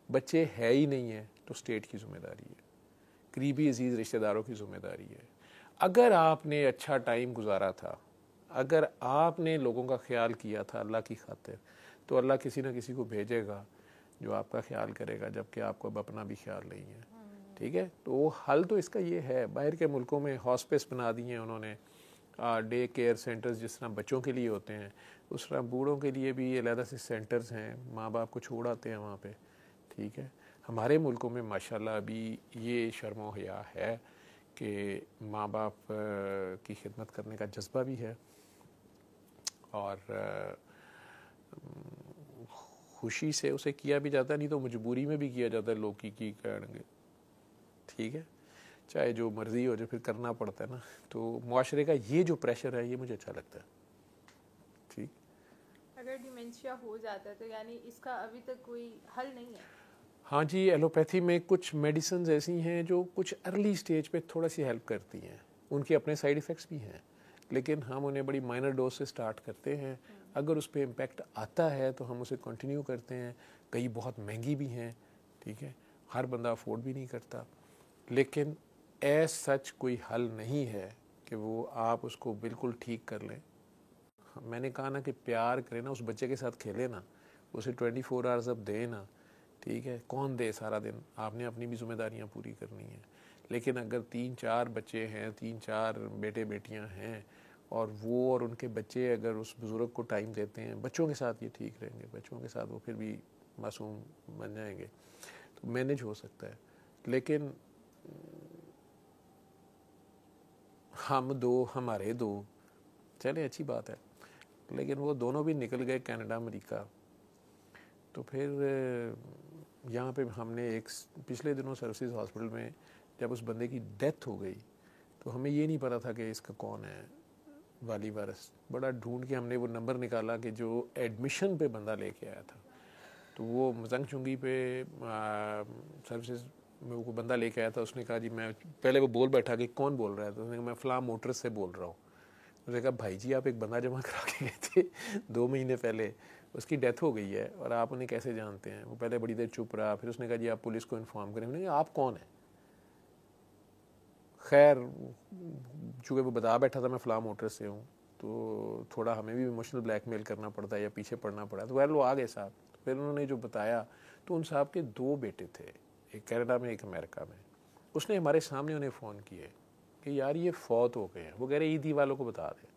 बच्चे है ही नहीं है तो स्टेट की जिम्मेदारी है, करीबी अजीज़ रिश्तेदारों की जिम्मेदारी है। अगर आपने अच्छा टाइम गुजारा था, अगर आपने लोगों का ख्याल किया था अल्लाह की खातिर, तो अल्लाह किसी ना किसी को भेजेगा जो आपका ख्याल करेगा, जबकि आपको अब अपना भी ख्याल नहीं है। ठीक है, तो हल तो इसका ये है, बाहर के मुल्कों में हॉस्पिस बना दिए हैं उन्होंने, डे केयर सेंटर्स जिस तरह बच्चों के लिए होते हैं उस तरह बूढ़ों के लिए भी अलग से सेंटर्स हैं, माँ बाप को छोड़ आते हैं वहाँ पे। ठीक है, हमारे मुल्कों में माशाल्लाह अभी ये शर्म व हया है कि माँ बाप की खिदमत करने का जज्बा भी है और खुशी से उसे किया भी जाता है, नहीं तो मजबूरी में भी किया जाता है, लोग की करेंगे। ठीक है, चाहे जो मर्ज़ी हो जाए फिर करना पड़ता है ना। तो मुआशरे का ये जो प्रेशर है ये मुझे अच्छा लगता है। ठीक, अगर डिमेंशिया हो जाता है तो यानी इसका अभी तक कोई हल नहीं है? हाँ जी, एलोपैथी में कुछ मेडिसिन ऐसी हैं जो कुछ अर्ली स्टेज पे थोड़ा सी हेल्प करती हैं, उनके अपने साइड इफ़ेक्ट्स भी हैं, लेकिन हम उन्हें बड़ी माइनर डोज से स्टार्ट करते हैं। अगर उस पर इम्पेक्ट आता है तो हम उसे कंटिन्यू करते हैं। कई बहुत महंगी भी हैं, ठीक है, हर बंदा अफोर्ड भी नहीं करता, लेकिन ऐस सच कोई हल नहीं है कि वो आप उसको बिल्कुल ठीक कर लें। मैंने कहा ना कि प्यार करें ना, उस बच्चे के साथ खेले ना, उसे 24 आवर्स अब दे ना। ठीक है, कौन दे सारा दिन, आपने अपनी भी जिम्मेदारियां पूरी करनी है। लेकिन अगर 3-4 बच्चे हैं, 3-4 बेटे बेटियां हैं और वो और उनके बच्चे अगर उस बुज़ुर्ग को टाइम देते हैं, बच्चों के साथ ये ठीक रहेंगे, बच्चों के साथ वो फिर भी मासूम बन जाएंगे, तो मैनेज हो सकता है। लेकिन हम दो, हमारे दो, चले अच्छी बात है, लेकिन वो दोनों भी निकल गए कनाडा अमेरिका। तो फिर यहाँ पे हमने एक पिछले दिनों सर्विसेज हॉस्पिटल में जब उस बंदे की डेथ हो गई तो हमें ये नहीं पता था कि इसका कौन है वाली वारस। बड़ा ढूंढ के हमने वो नंबर निकाला कि जो एडमिशन पे बंदा लेके आया था, तो वो मजंग चुंगी पे सर्विसेज में वो बंदा लेके आया था। उसने कहा जी मैं, पहले वो बोल बैठा कि कौन बोल रहा है, तो उसने कहा मैं फ़लाँ मोटर्स से बोल रहा हूँ। उसने कहा भाई जी आप एक बंदा जमा करा के गए थे 2 महीने पहले, उसकी डेथ हो गई है और आप उन्हें कैसे जानते हैं। वो पहले बड़ी देर चुप रहा, फिर उसने कहा जी आप पुलिस को इन्फॉर्म करें। मैंने कहा आप कौन है? खैर चूँकि वो बता बैठा था मैं फ़लाँ मोटर से हूँ, तो थोड़ा हमें भी इमोशनल ब्लैकमेल करना पड़ता है या पीछे पड़ना पड़ा, तो वह वो आ गए साहब। तो फिर उन्होंने जो बताया, तो उन साहब के 2 बेटे थे, एक कनाडा में एक अमेरिका में। उसने हमारे सामने उन्हें फ़ोन किए कि यार ये फौत हो गए हैं। वो कह रहे ईदी वालों को बता दें।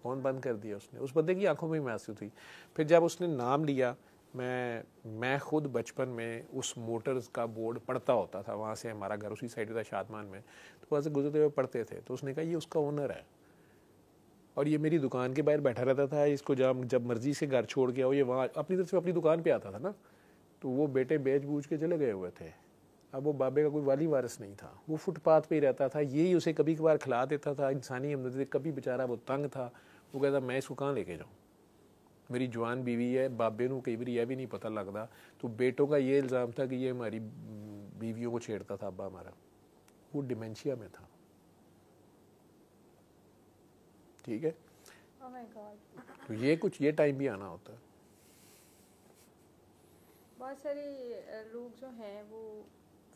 फ़ोन बंद कर दिया उसने। उस बंदे की आंखों में आंसू थी। फिर जब उसने नाम लिया, मैं खुद बचपन में उस मोटर्स का बोर्ड पढ़ता होता था, वहाँ से हमारा घर उसी साइड था शादमान में, तो वहाँ से गुजरते हुए पढ़ते थे। तो उसने कहा ये उसका ओनर है और ये मेरी दुकान के बाहर बैठा रहता था, इसको जब मर्जी से घर छोड़ के आओ, ये वहाँ अपनी तरफ से अपनी दुकान पर आता था ना। तो वो बेटे बेच बूझ के चले गए हुए थे। अब वो बाबे का कोई वाली वारिस नहीं था, वो फुटपाथ पे ही रहता था, यही उसे कभी कभार खिला देता था, इंसानी हमदर्दी। कभी बेचारा वो तंग था, वो कहता मैं इसको कहाँ लेके जाऊँ, मेरी जवान बीवी है। बाबे को कई बार यह भी नहीं पता लगता। तो बेटों का ये इल्ज़ाम था कि ये हमारी बीवियों को छेड़ता था अब्बा हमारा। वो डिमेंशिया में था। ठीक है, Oh my God. तो ये टाइम भी आना होता है। बहुत सारे लोग जो हैं वो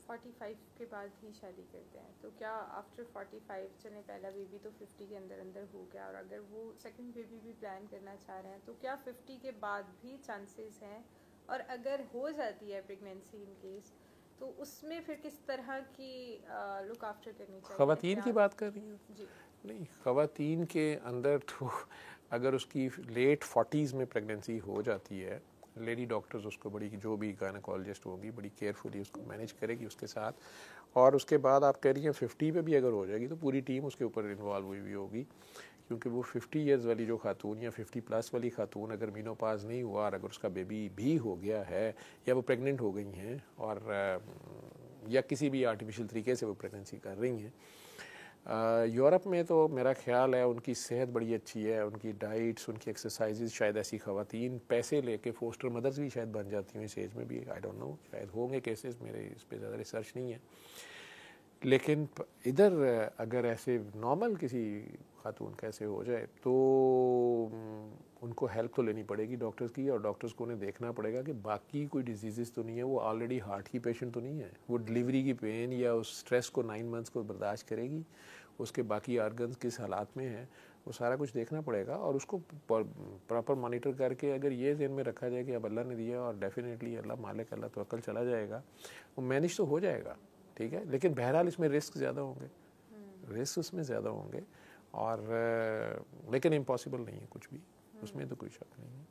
45 के बाद ही शादी करते हैं, तो क्या आफ्टर 45, चले पहला बेबी तो 50 के अंदर अंदर हो गया, और अगर वो सेकंड बेबी भी प्लान करना चाह रहे हैं तो क्या 50 के बाद भी चांसेस हैं? और अगर हो जाती है प्रेगनेंसी इन केस, तो उसमें फिर किस तरह की लुक आफ्टर करनी चाहिए? ख़वातीन की बात कर रही हैं जी नहीं, ख़वातीन के अंदर तो अगर उसकी लेट 40s में प्रेगनेंसी हो जाती है, लेडी डॉक्टर्स उसको बड़ी, जो भी गायनेकोलॉजिस्ट होगी, बड़ी केयरफुली उसको मैनेज करेगी उसके साथ। और उसके बाद आप कह रही हैं 50 पे भी अगर हो जाएगी तो पूरी टीम उसके ऊपर इन्वॉल्व हुई होगी, क्योंकि वो 50 ईयर्स वाली जो खातून या 50+ वाली खातून अगर मीनोपाज नहीं हुआ और अगर उसका बेबी भी हो गया है या वो प्रेग्नेंट हो गई हैं और या किसी भी आर्टिफिशियल तरीके से वो प्रेगनेंसी कर रही हैं, यूरोप में तो मेरा ख्याल है उनकी सेहत बड़ी अच्छी है, उनकी डाइट्स, उनकी एक्सरसाइजेज, शायद ऐसी ख़वातीन पैसे लेके फोस्टर मदर्स भी शायद बन जाती हैं इस एज में भी। आई डोंट नो, शायद होंगे केसेस, मेरे इस पर ज़्यादा रिसर्च नहीं है। लेकिन इधर अगर ऐसे नॉर्मल किसी खातून का ऐसे हो जाए तो उनको हेल्प तो लेनी पड़ेगी डॉक्टर्स की, और डॉक्टर्स को उन्हें देखना पड़ेगा कि बाकी कोई डिजीज़ तो नहीं है, वो ऑलरेडी हार्ट की पेशेंट तो नहीं है, वो डिलीवरी की पेन या उस स्ट्रेस को 9 मंथ्स को बर्दाश्त करेगी, उसके बाकी आर्गन्स किस हालात में हैं, वो सारा कुछ देखना पड़ेगा। और उसको प्रॉपर मॉनिटर करके अगर ये ध्यान में रखा जाए कि अब अल्लाह ने दिया और डेफिनेटली अल्लाह मालिक, अल्लाह तवक्कल चला जाएगा, वो मैनेज तो हो जाएगा, ठीक है। लेकिन बहरहाल इसमें रिस्क ज़्यादा होंगे, रिस्क उसमें ज़्यादा होंगे, और लेकिन इम्पॉसिबल नहीं है कुछ भी, उसमें तो कोई शक नहीं है।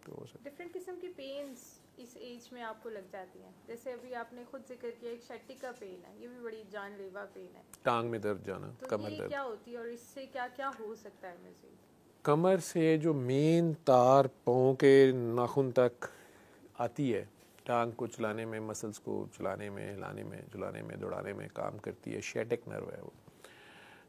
तो डिफरेंट किस्म की पेन्स इस एज में आपको लग जाती हैं, जैसे अभी आपने खुद जिक्र किया एक शट्टिका पेन है, ये भी बड़ी जानलेवा पेन है, टांग में दर्द जाना, तो कमर ये दर्द। क्या होती है और इससे क्या क्या हो सकता है मज़ीद? कमर से जो मेन तार पाँव के नाखून तक आती है, टांग को चलाने में, मसल्स को चलाने में, हिलाने में, झुलाने में, दौड़ाने में काम करती है, शैटिक नर्व है वो।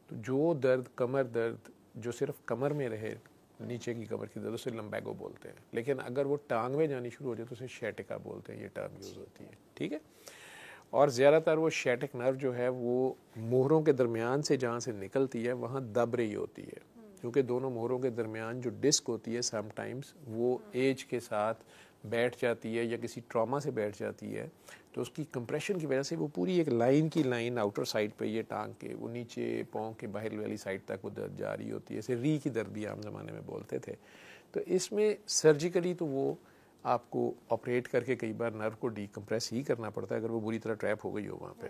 तो जो दर्द, कमर दर्द जो सिर्फ कमर में रहे, नीचे की कमर की दर्द, उसे लम्बैगो बोलते हैं। लेकिन अगर वो टांग में जानी शुरू हो जाए तो उसे शैटिका बोलते हैं, ये टर्म यूज़ होती है, ठीक है। और ज़्यादातर वो शैटिक नर्व जो है वो मोहरों के दरमियान से जहाँ से निकलती है वहाँ दब रही होती है, क्योंकि दोनों मोहरों के दरमियान जो डिस्क होती है समटाइम्स वो एज के साथ बैठ जाती है या किसी ट्रॉमा से बैठ जाती है, तो उसकी कंप्रेशन की वजह से वो पूरी एक लाइन की लाइन आउटर साइड पे, ये टांग के वो नीचे पाँव के बाहर वाली साइड तक वो दर्द जा रही होती है, इसे री की दर्द भी आम ज़माने में बोलते थे। तो इसमें सर्जिकली तो वो आपको ऑपरेट करके कई बार नर्व को डीकम्प्रेस ही करना पड़ता है अगर वो बुरी तरह ट्रैप हो गई हो वहाँ पे,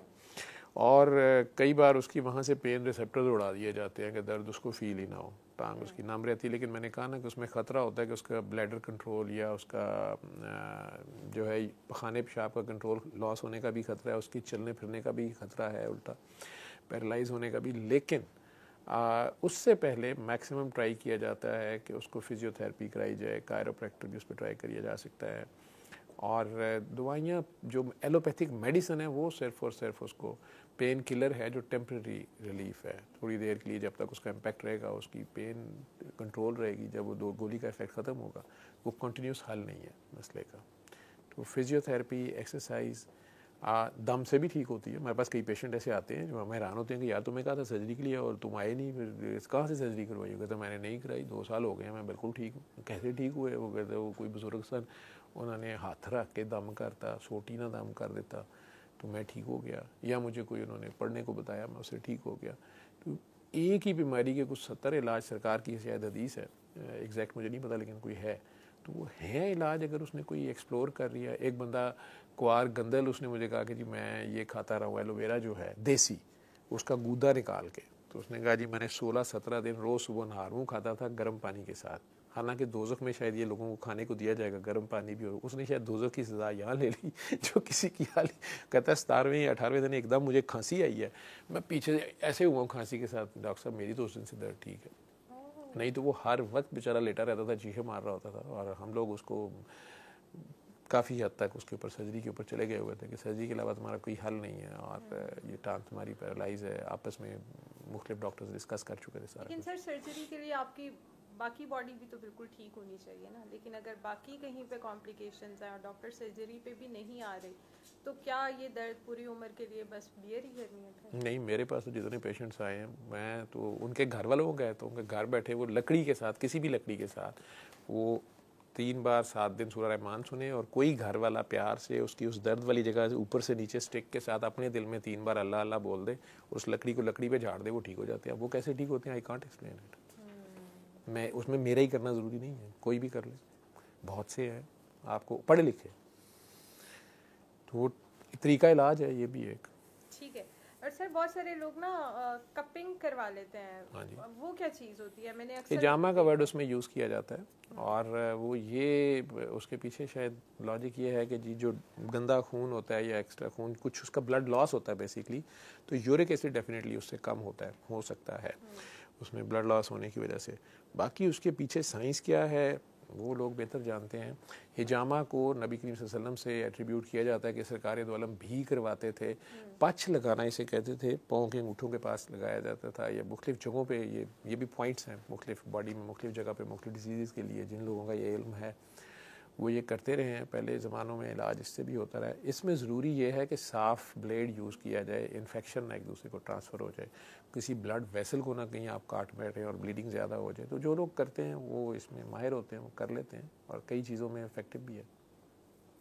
और कई बार उसकी वहाँ से पेन रिसेप्टर्स उड़ा दिए जाते हैं कि दर्द उसको फील ही ना हो, टांग उसकी नम रहती है। लेकिन मैंने कहा ना कि उसमें ख़तरा होता है कि उसका ब्लैडर कंट्रोल या उसका जो है खाने पेशाब का कंट्रोल लॉस होने का भी ख़तरा है, उसकी चलने फिरने का भी ख़तरा है, उल्टा पैरालाइज होने का भी। लेकिन उससे पहले मैक्सिमम ट्राई किया जाता है कि उसको फिजियोथेरेपी कराई जाए, कायरोप्रैक्टर भी उस पर ट्राई किया जा सकता है, और दवाइयाँ जो एलोपैथिक मेडिसिन है वो सिर्फ और सिर्फ उसको पेन किलर है जो टेम्प्रेरी रिलीफ है, थोड़ी देर के लिए, जब तक उसका इम्पैक्ट रहेगा, उसकी पेन कंट्रोल रहेगी, जब वो 2 गोली का इफेक्ट ख़त्म होगा, वो कंटिन्यूस हल नहीं है मसले का। तो फिजियोथेरेपी, एक्सरसाइज, दम से भी ठीक होती है। हमारे पास कई पेशेंट ऐसे आते हैं जो हमें हैरान होते हैं कि यार तुम्हें कहा था सर्जरी के लिए और तुम आए नहीं, फिर कहाँ से सर्जरी करवाई? हो कहते मैंने नहीं कराई, 2 साल हो गए मैं बिल्कुल ठीक हूँ। कैसे ठीक हुए? वो कहते वो कोई बुजुर्ग सन, उन्होंने हाथ रख के दम करता, सोटी ना दम कर देता तो मैं ठीक हो गया, या मुझे कोई उन्होंने पढ़ने को बताया, मैं उससे ठीक हो गया। तो एक ही बीमारी के कुछ 70 इलाज, सरकार की शायद हदीस है, एग्जैक्ट मुझे नहीं पता, लेकिन कोई है, तो वो है इलाज अगर उसने कोई एक्सप्लोर कर लिया। एक बंदा क्वार गंदल, उसने मुझे कहा कि जी मैं ये खाता रहा हूँ एलोवेरा जो है देसी, उसका गूदा निकाल के, तो उसने कहा जी मैंने 16-17 दिन रोज़ सुबह नहा रहा हूँ, खाता था गर्म पानी के साथ। हालांकि दोज़ख में शायद ये लोगों को खाने को दिया जाएगा गर्म पानी भी, और उसने शायद दोज़ख की सज़ा यहाँ ले ली जो किसी की हाल। कहता है 17वें या 18वें दिन एकदम मुझे खांसी आई है, मैं पीछे ऐसे हुआ खांसी के साथ, डॉक्टर साहब मेरी तो उस दिन से दर्द ठीक है। नहीं तो वो हर वक्त बेचारा लेटा रहता था, चीखे मार रहा होता था, और हम लोग उसको काफ़ी हद तक उसके ऊपर सर्जरी के ऊपर चले गए हुए थे कि सर्जरी के अलावा तुम्हारा कोई हल नहीं है, और ये टांग तुम्हारी पैरालाइज है। आपस में मुख्तलिफ डॉक्टर्स डिस्कस कर चुके थे सारा। लेकिन सर सर्जरी के लिए आपकी बाकी बॉडी भी तो बिल्कुल ठीक होनी चाहिए ना, लेकिन अगर बाकी कहीं पे कॉम्प्लिकेशंस हैं और डॉक्टर सर्जरी पे भी नहीं आ रहे, तो क्या ये दर्द पूरी उम्र के लिए बस बियर ही करनी है? नहीं, मेरे पास तो जितने पेशेंट्स आए हैं, मैं तो उनके घर वालों को कहता हूँ कि घर बैठे वो लकड़ी के साथ, किसी भी लकड़ी के साथ, वो 3 बार 7 दिन सूरह रहमान सुने, और कोई घर वाला प्यार से उसकी उस दर्द वाली जगह से ऊपर से नीचे स्टिक के साथ अपने दिल में 3 बार अल्लाह अल्लाह बोल दे, उस लकड़ी को लकड़ी पे झाड़ दे, वो ठीक हो जाते हैं। अब वो कैसे ठीक होते हैं, आई कांट एक्सप्लेन इट। मैं उसमें मेरा ही करना ज़रूरी नहीं है, कोई भी कर ले, बहुत से हैं आपको पढ़े लिखे, तो वो तरीका इलाज है ये भी एक। ठीक है। और सर बहुत सारे लोग ना कपिंग करवा लेते हैं, हाँ जी, वो क्या चीज़ होती है? मैंने अक्सर हिजामा का वर्ड उसमें यूज़ किया जाता है, और वो ये उसके पीछे शायद लॉजिक ये है कि जी जो गंदा खून होता है या एक्स्ट्रा खून, कुछ उसका ब्लड लॉस होता है बेसिकली, तो यूरिक एसिड डेफिनेटली उससे कम होता है, हो सकता है उसमें ब्लड लॉस होने की वजह से। बाकी उसके पीछे साइंस क्या है वो लोग बेहतर जानते हैं। हिजामा को नबी करीम सल्लल्लाहु अलैहि वसल्लम से एट्रीब्यूट किया जाता है कि सरकार दो आलम भी करवाते थे। पछ लगाना इसे कहते थे, पाँव के अंगूठों के पास लगाया जाता था, या मुख्तलिफ जगहों पे, ये भी पॉइंट्स हैं मुख्तलिफ बॉडी में, मुख्तलिफ जगह पे, मुख्तलिफ डिजीज़ के लिए जिन लोगों का ये इल्म है वो ये करते रहे हैं। पहले ज़मानों में इलाज इससे भी होता रहा है। इसमें ज़रूरी ये है कि साफ़ ब्लेड यूज़ किया जाए, इन्फेक्शन ना एक दूसरे को ट्रांसफ़र हो जाए, किसी ब्लड वेसल को ना कहीं आप काट बैठे और ब्लीडिंग ज़्यादा हो जाए। तो जो लोग करते हैं वो इसमें माहिर होते हैं, वो कर लेते हैं और कई चीज़ों में इफेक्टिव भी है।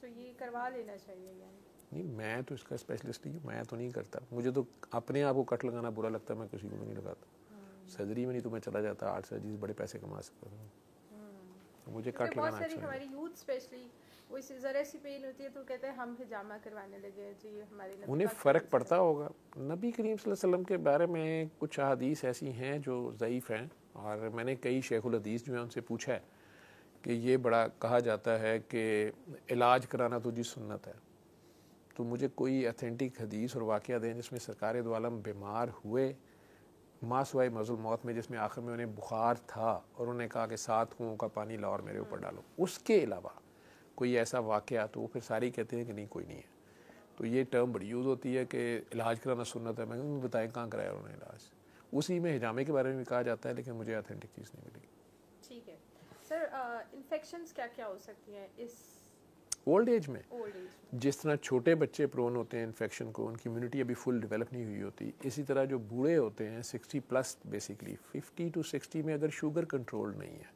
तो ये करवा लेना चाहिए यानी? नहीं, मैं तो इसका स्पेशलिस्ट नहीं हूँ, मैं तो नहीं करता। मुझे तो अपने आप को कट लगाना बुरा लगता है, मैं किसी को भी नहीं लगाता। सर्जरी में नहीं तो मैं चला जाता, आर्ट सर्जरी बड़े पैसे कमा सकता हूँ, मुझे कट लगाना अच्छा है। हमारी यूथ स्पेशली वो ज़रा सी पेन होती है तो कहते हैं हम हिजामा करवाने लगे हैं जी, हमारे उन्हें फ़र्क पड़ता होगा। नबी करीम सल्लल्लाहु अलैहि वसल्लम के बारे में कुछ हदीस ऐसी हैं जो ज़ईफ़ हैं, और मैंने कई शेखुल हदीस जो हैं उनसे पूछा है कि ये बड़ा कहा जाता है कि इलाज कराना तो जी सुन्नत है। तो मुझे कोई अथेंटिक हदीस और वाक़या दें जिसमें सरकार दो आलम बीमार हुए मासवाए मज़ुल मौत में, जिसमें आखिर में उन्हें बुखार था और उन्होंने कहा कि 7 कुओं का पानी लाओ और मेरे ऊपर डालो। उसके अलावा कोई ऐसा वाक़या तो फिर सारे कहते हैं कि नहीं, कोई नहीं है। तो ये टर्म बड़ी यूज़ होती है कि इलाज कराना सुन्नत है। मैं बताएं कहाँ कराया उन्होंने इलाज? उसी में हिजामे के बारे में भी कहा जाता है, लेकिन मुझे अथेंटिक चीज़ नहीं मिली। ठीक है सर, इन्फेक्शंस क्या क्या हो सकती हैं इस ओल्ड एज में? जिस तरह छोटे बच्चे प्रोन होते हैं इन्फेक्शन को, उनकी इम्यूनिटी अभी फुल डेवलप नहीं हुई होती, इसी तरह जो बूढ़े होते हैं 60+ बेसिकली 50 to 60 में अगर शुगर कंट्रोल नहीं है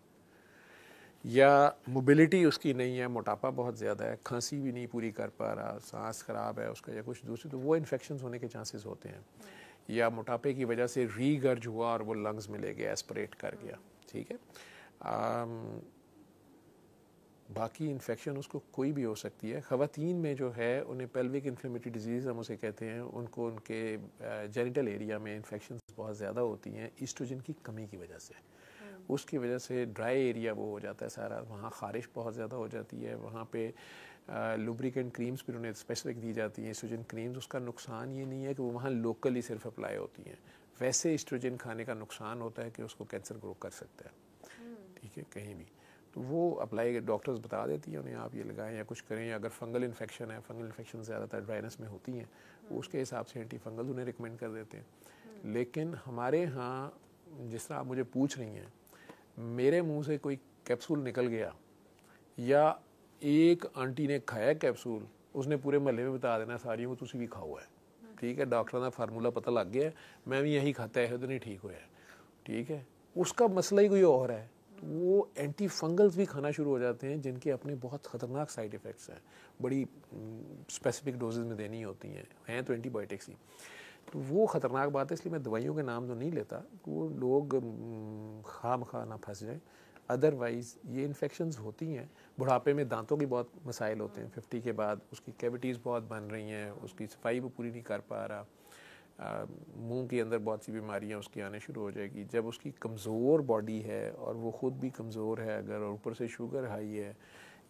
या मोबिलिटी उसकी नहीं है, मोटापा बहुत ज़्यादा है, खांसी भी नहीं पूरी कर पा रहा, सांस ख़राब है उसका या कुछ दूसरी, तो वो इन्फेक्शंस होने के चांसेस होते हैं। या मोटापे की वजह से रीगर्ज हुआ और वो लंग्स में ले गया, एस्पिरेट कर गया। ठीक है, बाकी इन्फेक्शन उसको कोई भी हो सकती है। ख़वातीन में जो है उन्हें पेल्विक इन्फ्लेमेटरी डिजीज़ हम उसे कहते हैं, उनको उनके जेनिटल एरिया में इन्फेक्शन बहुत ज़्यादा होती हैं ईस्ट्रोजन की कमी की वजह से। उसकी वजह से ड्राई एरिया वो हो जाता है सारा, वहाँ ख़ारिश बहुत ज़्यादा हो जाती है। वहाँ पे लुब्रिकेंट क्रीम्स भी उन्हें स्पेसिफिक दी जाती हैं, ईस्ट्रोजन क्रीम्स। उसका नुकसान ये नहीं है कि वो वहाँ लोकली सिर्फ अप्लाई होती हैं, वैसे ईस्ट्रोजन खाने का नुकसान होता है कि उसको कैंसर ग्रो कर सकता है। ठीक है, कहीं भी तो वो अप्लाई डॉक्टर्स बता देती हैं उन्हें, आप ये लगाएं या कुछ करें। अगर फंगल इन्फेक्शन है, फंगल इन्फेक्शन ज़्यादातर ड्राइनेस में होती हैं, उसके हिसाब से एंटी फंगल उन्हें रिकमेंड कर देते हैं। लेकिन हमारे यहाँ जिस तरह आप मुझे पूछ रही हैं, मेरे मुंह से कोई कैप्सूल निकल गया या एक आंटी ने खाया कैप्सूल, उसने पूरे महल्ले में बता देना सारियों को तुसी भी खाओ है। ठीक है, डॉक्टर का फार्मूला पता लग गया, मैं भी यही खाता है तो नहीं ठीक होया। ठीक है, उसका मसला ही कोई और है। तो वो एंटी फंगल्स भी खाना शुरू हो जाते हैं जिनके अपने बहुत ख़तरनाक साइड इफ़ेक्ट्स हैं, बड़ी स्पेसिफिक डोजेज़ में देनी होती हैं तो एंटीबायोटिक्स ही। तो वो ख़तरनाक बात है, इसलिए मैं दवाइयों के नाम तो नहीं लेता, वो लोग खामखा ना फंस जाएं। अदरवाइज़ ये इन्फेक्शंस होती हैं। बुढ़ापे में दांतों के बहुत मसाइल होते हैं, 50 के बाद उसकी कैविटीज़ बहुत बन रही हैं, उसकी सफाई वो पूरी नहीं कर पा रहा, मुंह के अंदर बहुत सी बीमारियां उसकी आने शुरू हो जाएगी। जब उसकी कमज़ोर बॉडी है और वो ख़ुद भी कमज़ोर है अगर, और ऊपर से शुगर हाई है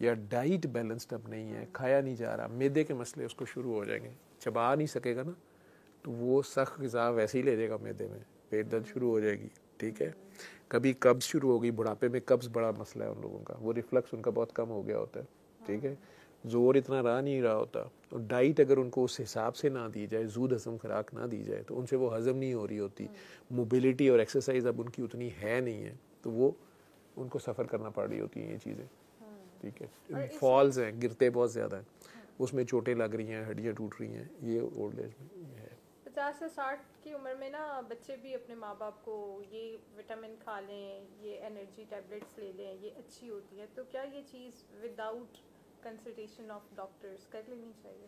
या डाइट बैलेंस्ड अप नहीं है, खाया नहीं जा रहा, मैदे के मसले उसको शुरू हो जाएंगे, चबा नहीं सकेगा ना, तो वो सख्त ग़िज़ा वैसे ही ले जाएगा मैदे में, पेट दर्द शुरू हो जाएगी। ठीक है, कभी कब्ज़ शुरू होगी, बुढ़ापे में कब्ज़ बड़ा मसला है उन लोगों का, वो रिफ्लक्स उनका बहुत कम हो गया होता है। ठीक है, ज़ोर इतना रहा नहीं रहा होता, और डाइट अगर उनको उस हिसाब से ना दी जाए, जूद हज़म खुराक ना दी जाए, तो उनसे वो हज़म नहीं हो रही होती। मोबिलिटी और एक्सरसाइज अब उनकी उतनी है नहीं है, तो वो उनको सफ़र करना पड़ रही होती हैं ये चीज़ें। ठीक है, फॉल्स हैं, गिरते बहुत ज़्यादा हैं, उसमें चोटें लग रही हैं, हड्डियाँ टूट रही हैं, ये ओल्ड एज में है। 50 से 60 की उम्र में ना बच्चे भी अपने माँ बाप को ये विटामिन खा लें, ये एनर्जी टैबलेट्स ले लें, ये अच्छी होती है, तो क्या ये चीज़ विदाउट कंसल्टेशन ऑफ डॉक्टर्स कर लेनी चाहिए?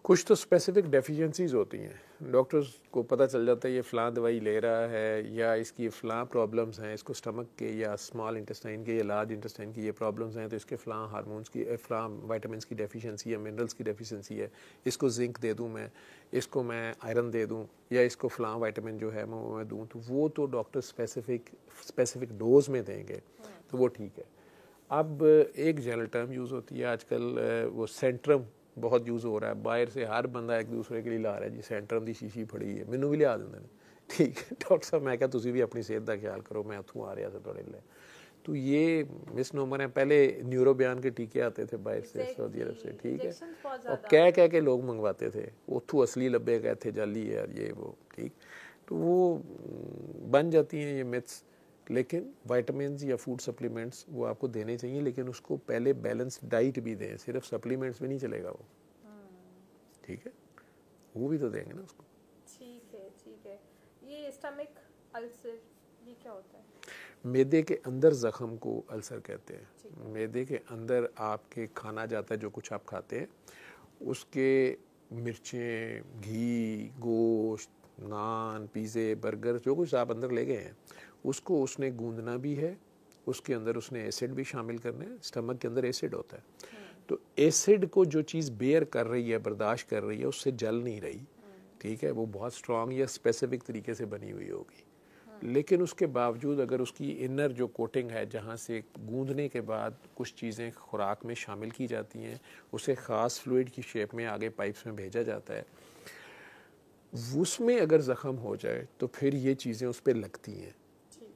कुछ तो स्पेसिफिक डेफिशिएंसीज होती हैं, डॉक्टर्स को पता चल जाता है ये फ़लाँ दवाई ले रहा है या इसकी फ़लाँ प्रॉब्लम्स हैं, इसको स्टमक के या स्मॉल इंटेस्टाइन के या लार्ज इंटेस्टाइन की ये प्रॉब्लम्स हैं, तो इसके फ़लाँ हार्मोन्स की, फ़लाँ विटामिन्स की डेफिशिएंसी है, मिनरल्स की डेफिशिएंसी है, इसको जिंक दे दूँ मैं, इसको मैं आयरन दे दूँ, या इसको फ़लाँ विटामिन जो है मैं दूँ, तो वो तो डॉक्टर स्पेसिफिक डोज में देंगे, तो वो ठीक है। अब एक जनरल टर्म यूज़ होती है आजकल, वो सेंट्रम बहुत यूज़ हो रहा है, बाहर से हर बंदा एक दूसरे के लिए ला रहा है जी सेंट्रम की शीशी फड़ी है, मैनू भी लिया देंगे। ठीक है डॉक्टर साहब, मैं क्या तुसी भी अपनी सेहत का ख्याल करो, मैं उतों आ रहा था थोड़े लिए। तो ये मिसनोमर है, पहले न्यूरो बयान के टीके आते थे बाहर से, सऊदी अरब से। ठीक है, और कह के लोग मंगवाते थे, उतों असली लब्बे गए थे, जाली है ये वो। ठीक, तो वो बन जाती हैं ये मिथ्स लेकिन वाइटामिन या फूड सप्लीमेंट्स वो आपको देने चाहिए, लेकिन उसको पहले बैलेंस डाइट भी दें, सिर्फ सप्लीमेंट्स में नहीं चलेगा वो। ठीक है, वो भी तो देंगे ना उसको। ठीक है। ये स्टमक अल्सर ये क्या होता है? मैदे के अंदर ज़ख़म को अल्सर कहते हैं। मैदे के अंदर आपके खाना जाता है, जो कुछ आप खाते हैं उसके मिर्चें, घी, गोश्त, नान, पिज़्ज़े, बर्गर, जो कुछ आप अंदर ले गए हैं उसको उसने गूंदना भी है, उसके अंदर उसने एसिड भी शामिल करना है। स्टमक के अंदर एसिड होता है, तो एसिड को जो चीज़ बेयर कर रही है, बर्दाश्त कर रही है, उससे जल नहीं रही। ठीक है, वो बहुत स्ट्रॉन्ग या स्पेसिफिक तरीके से बनी हुई होगी, लेकिन उसके बावजूद अगर उसकी इनर जो कोटिंग है, जहाँ से गूंदने के बाद कुछ चीज़ें खुराक में शामिल की जाती हैं, उसे ख़ास फ्लूइड की शेप में आगे पाइप्स में भेजा जाता है, उसमें अगर ज़ख़म हो जाए तो फिर ये चीज़ें उस पर लगती हैं,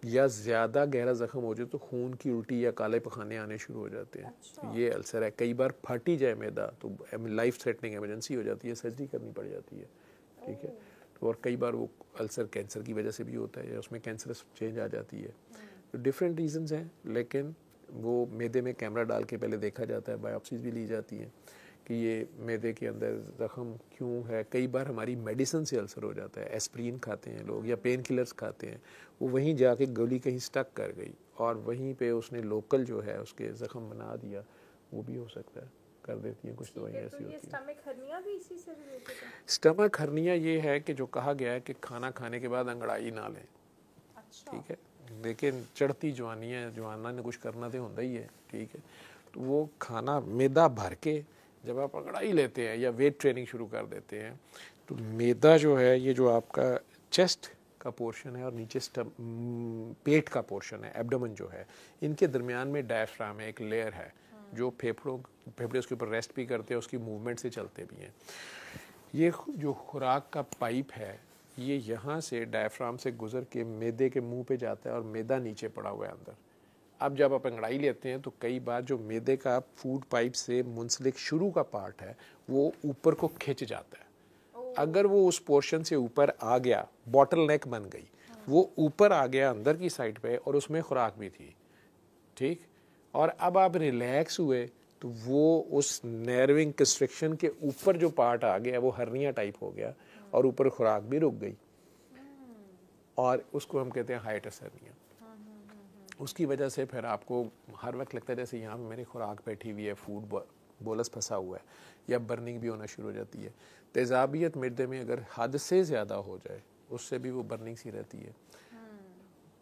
या ज़्यादा गहरा ज़ख़म हो जाए तो खून की उल्टी या काले पखाने आने शुरू हो जाते हैं। अच्छा। ये अल्सर है। कई बार फट ही जाए मैदा तो लाइफ थ्रेटनिंग इमरजेंसी हो जाती है, सर्जरी करनी पड़ जाती है। ठीक है, तो और कई बार वो अल्सर कैंसर की वजह से भी होता है, या उसमें कैंसरस चेंज आ जाती है। तो डिफरेंट रीजंस हैं, लेकिन वो मैदे में कैमरा डाल के पहले देखा जाता है, बायोप्सीज भी ली जाती हैं कि ये मैदे के अंदर ज़ख़म क्यों है। कई बार हमारी मेडिसिन से अल्सर हो जाता है, एस्प्रिन खाते हैं लोग या पेन किलर्स खाते हैं, वो वहीं जाके गोली कहीं स्टक कर गई और वहीं पे उसने लोकल जो है उसके ज़ख़म बना दिया, वो भी हो सकता है, कर देती हैं कुछ दवाइयाँ ऐसी होती हैं। स्टमक हर्निया भी इसी से रिलेटेड है? स्टमक हर्निया ये है कि जो कहा गया है कि खाना खाने के बाद अंगड़ाई ना लें। अच्छा। ठीक है, लेकिन चढ़ती जवानी है, जवाना ने कुछ करना तो होता ही है। ठीक है, तो वो खाना मैदा भर के जब आप अंगड़ाई लेते हैं या वेट ट्रेनिंग शुरू कर देते हैं, तो मैदा जो है, ये जो आपका चेस्ट का पोर्शन है और नीचे पेट का पोर्शन है, एब्डोमेन जो है, इनके दरमियान में डायफ्राम है, एक लेयर है जो फेफड़े उसके ऊपर रेस्ट भी करते हैं, उसकी मूवमेंट से चलते भी हैं। ये जो खुराक का पाइप है, ये यहाँ से डायफ्राम से गुजर के मैदे के मुंह पे जाता है और मैदा नीचे पड़ा हुआ है अंदर। अब जब आप अंगड़ाई लेते हैं तो कई बार जो मैदे का फूड पाइप से मुंसलिक शुरू का पार्ट है वो ऊपर को खिंच जाता है। अगर वो उस पोर्शन से ऊपर आ गया, बॉटल नेक बन गई, वो ऊपर आ गया अंदर की साइड पे और उसमें खुराक भी थी। ठीक, और अब आप रिलैक्स हुए तो वो उस नैरविंग कंस्ट्रिक्शन के ऊपर जो पार्ट आ गया वो हर्निया टाइप हो गया और ऊपर खुराक भी रुक गई, और उसको हम कहते हैं हाइटस हर्निया। उसकी वजह से फिर आपको हर वक्त लगता है जैसे यहाँ पे मेरी खुराक बैठी हुई है, फूड बोलस फंसा हुआ है, या बर्निंग भी होना शुरू हो जाती है। तेज़ाबियत मैदे में अगर हद से ज़्यादा हो जाए उससे भी वो बर्निंग सी रहती है,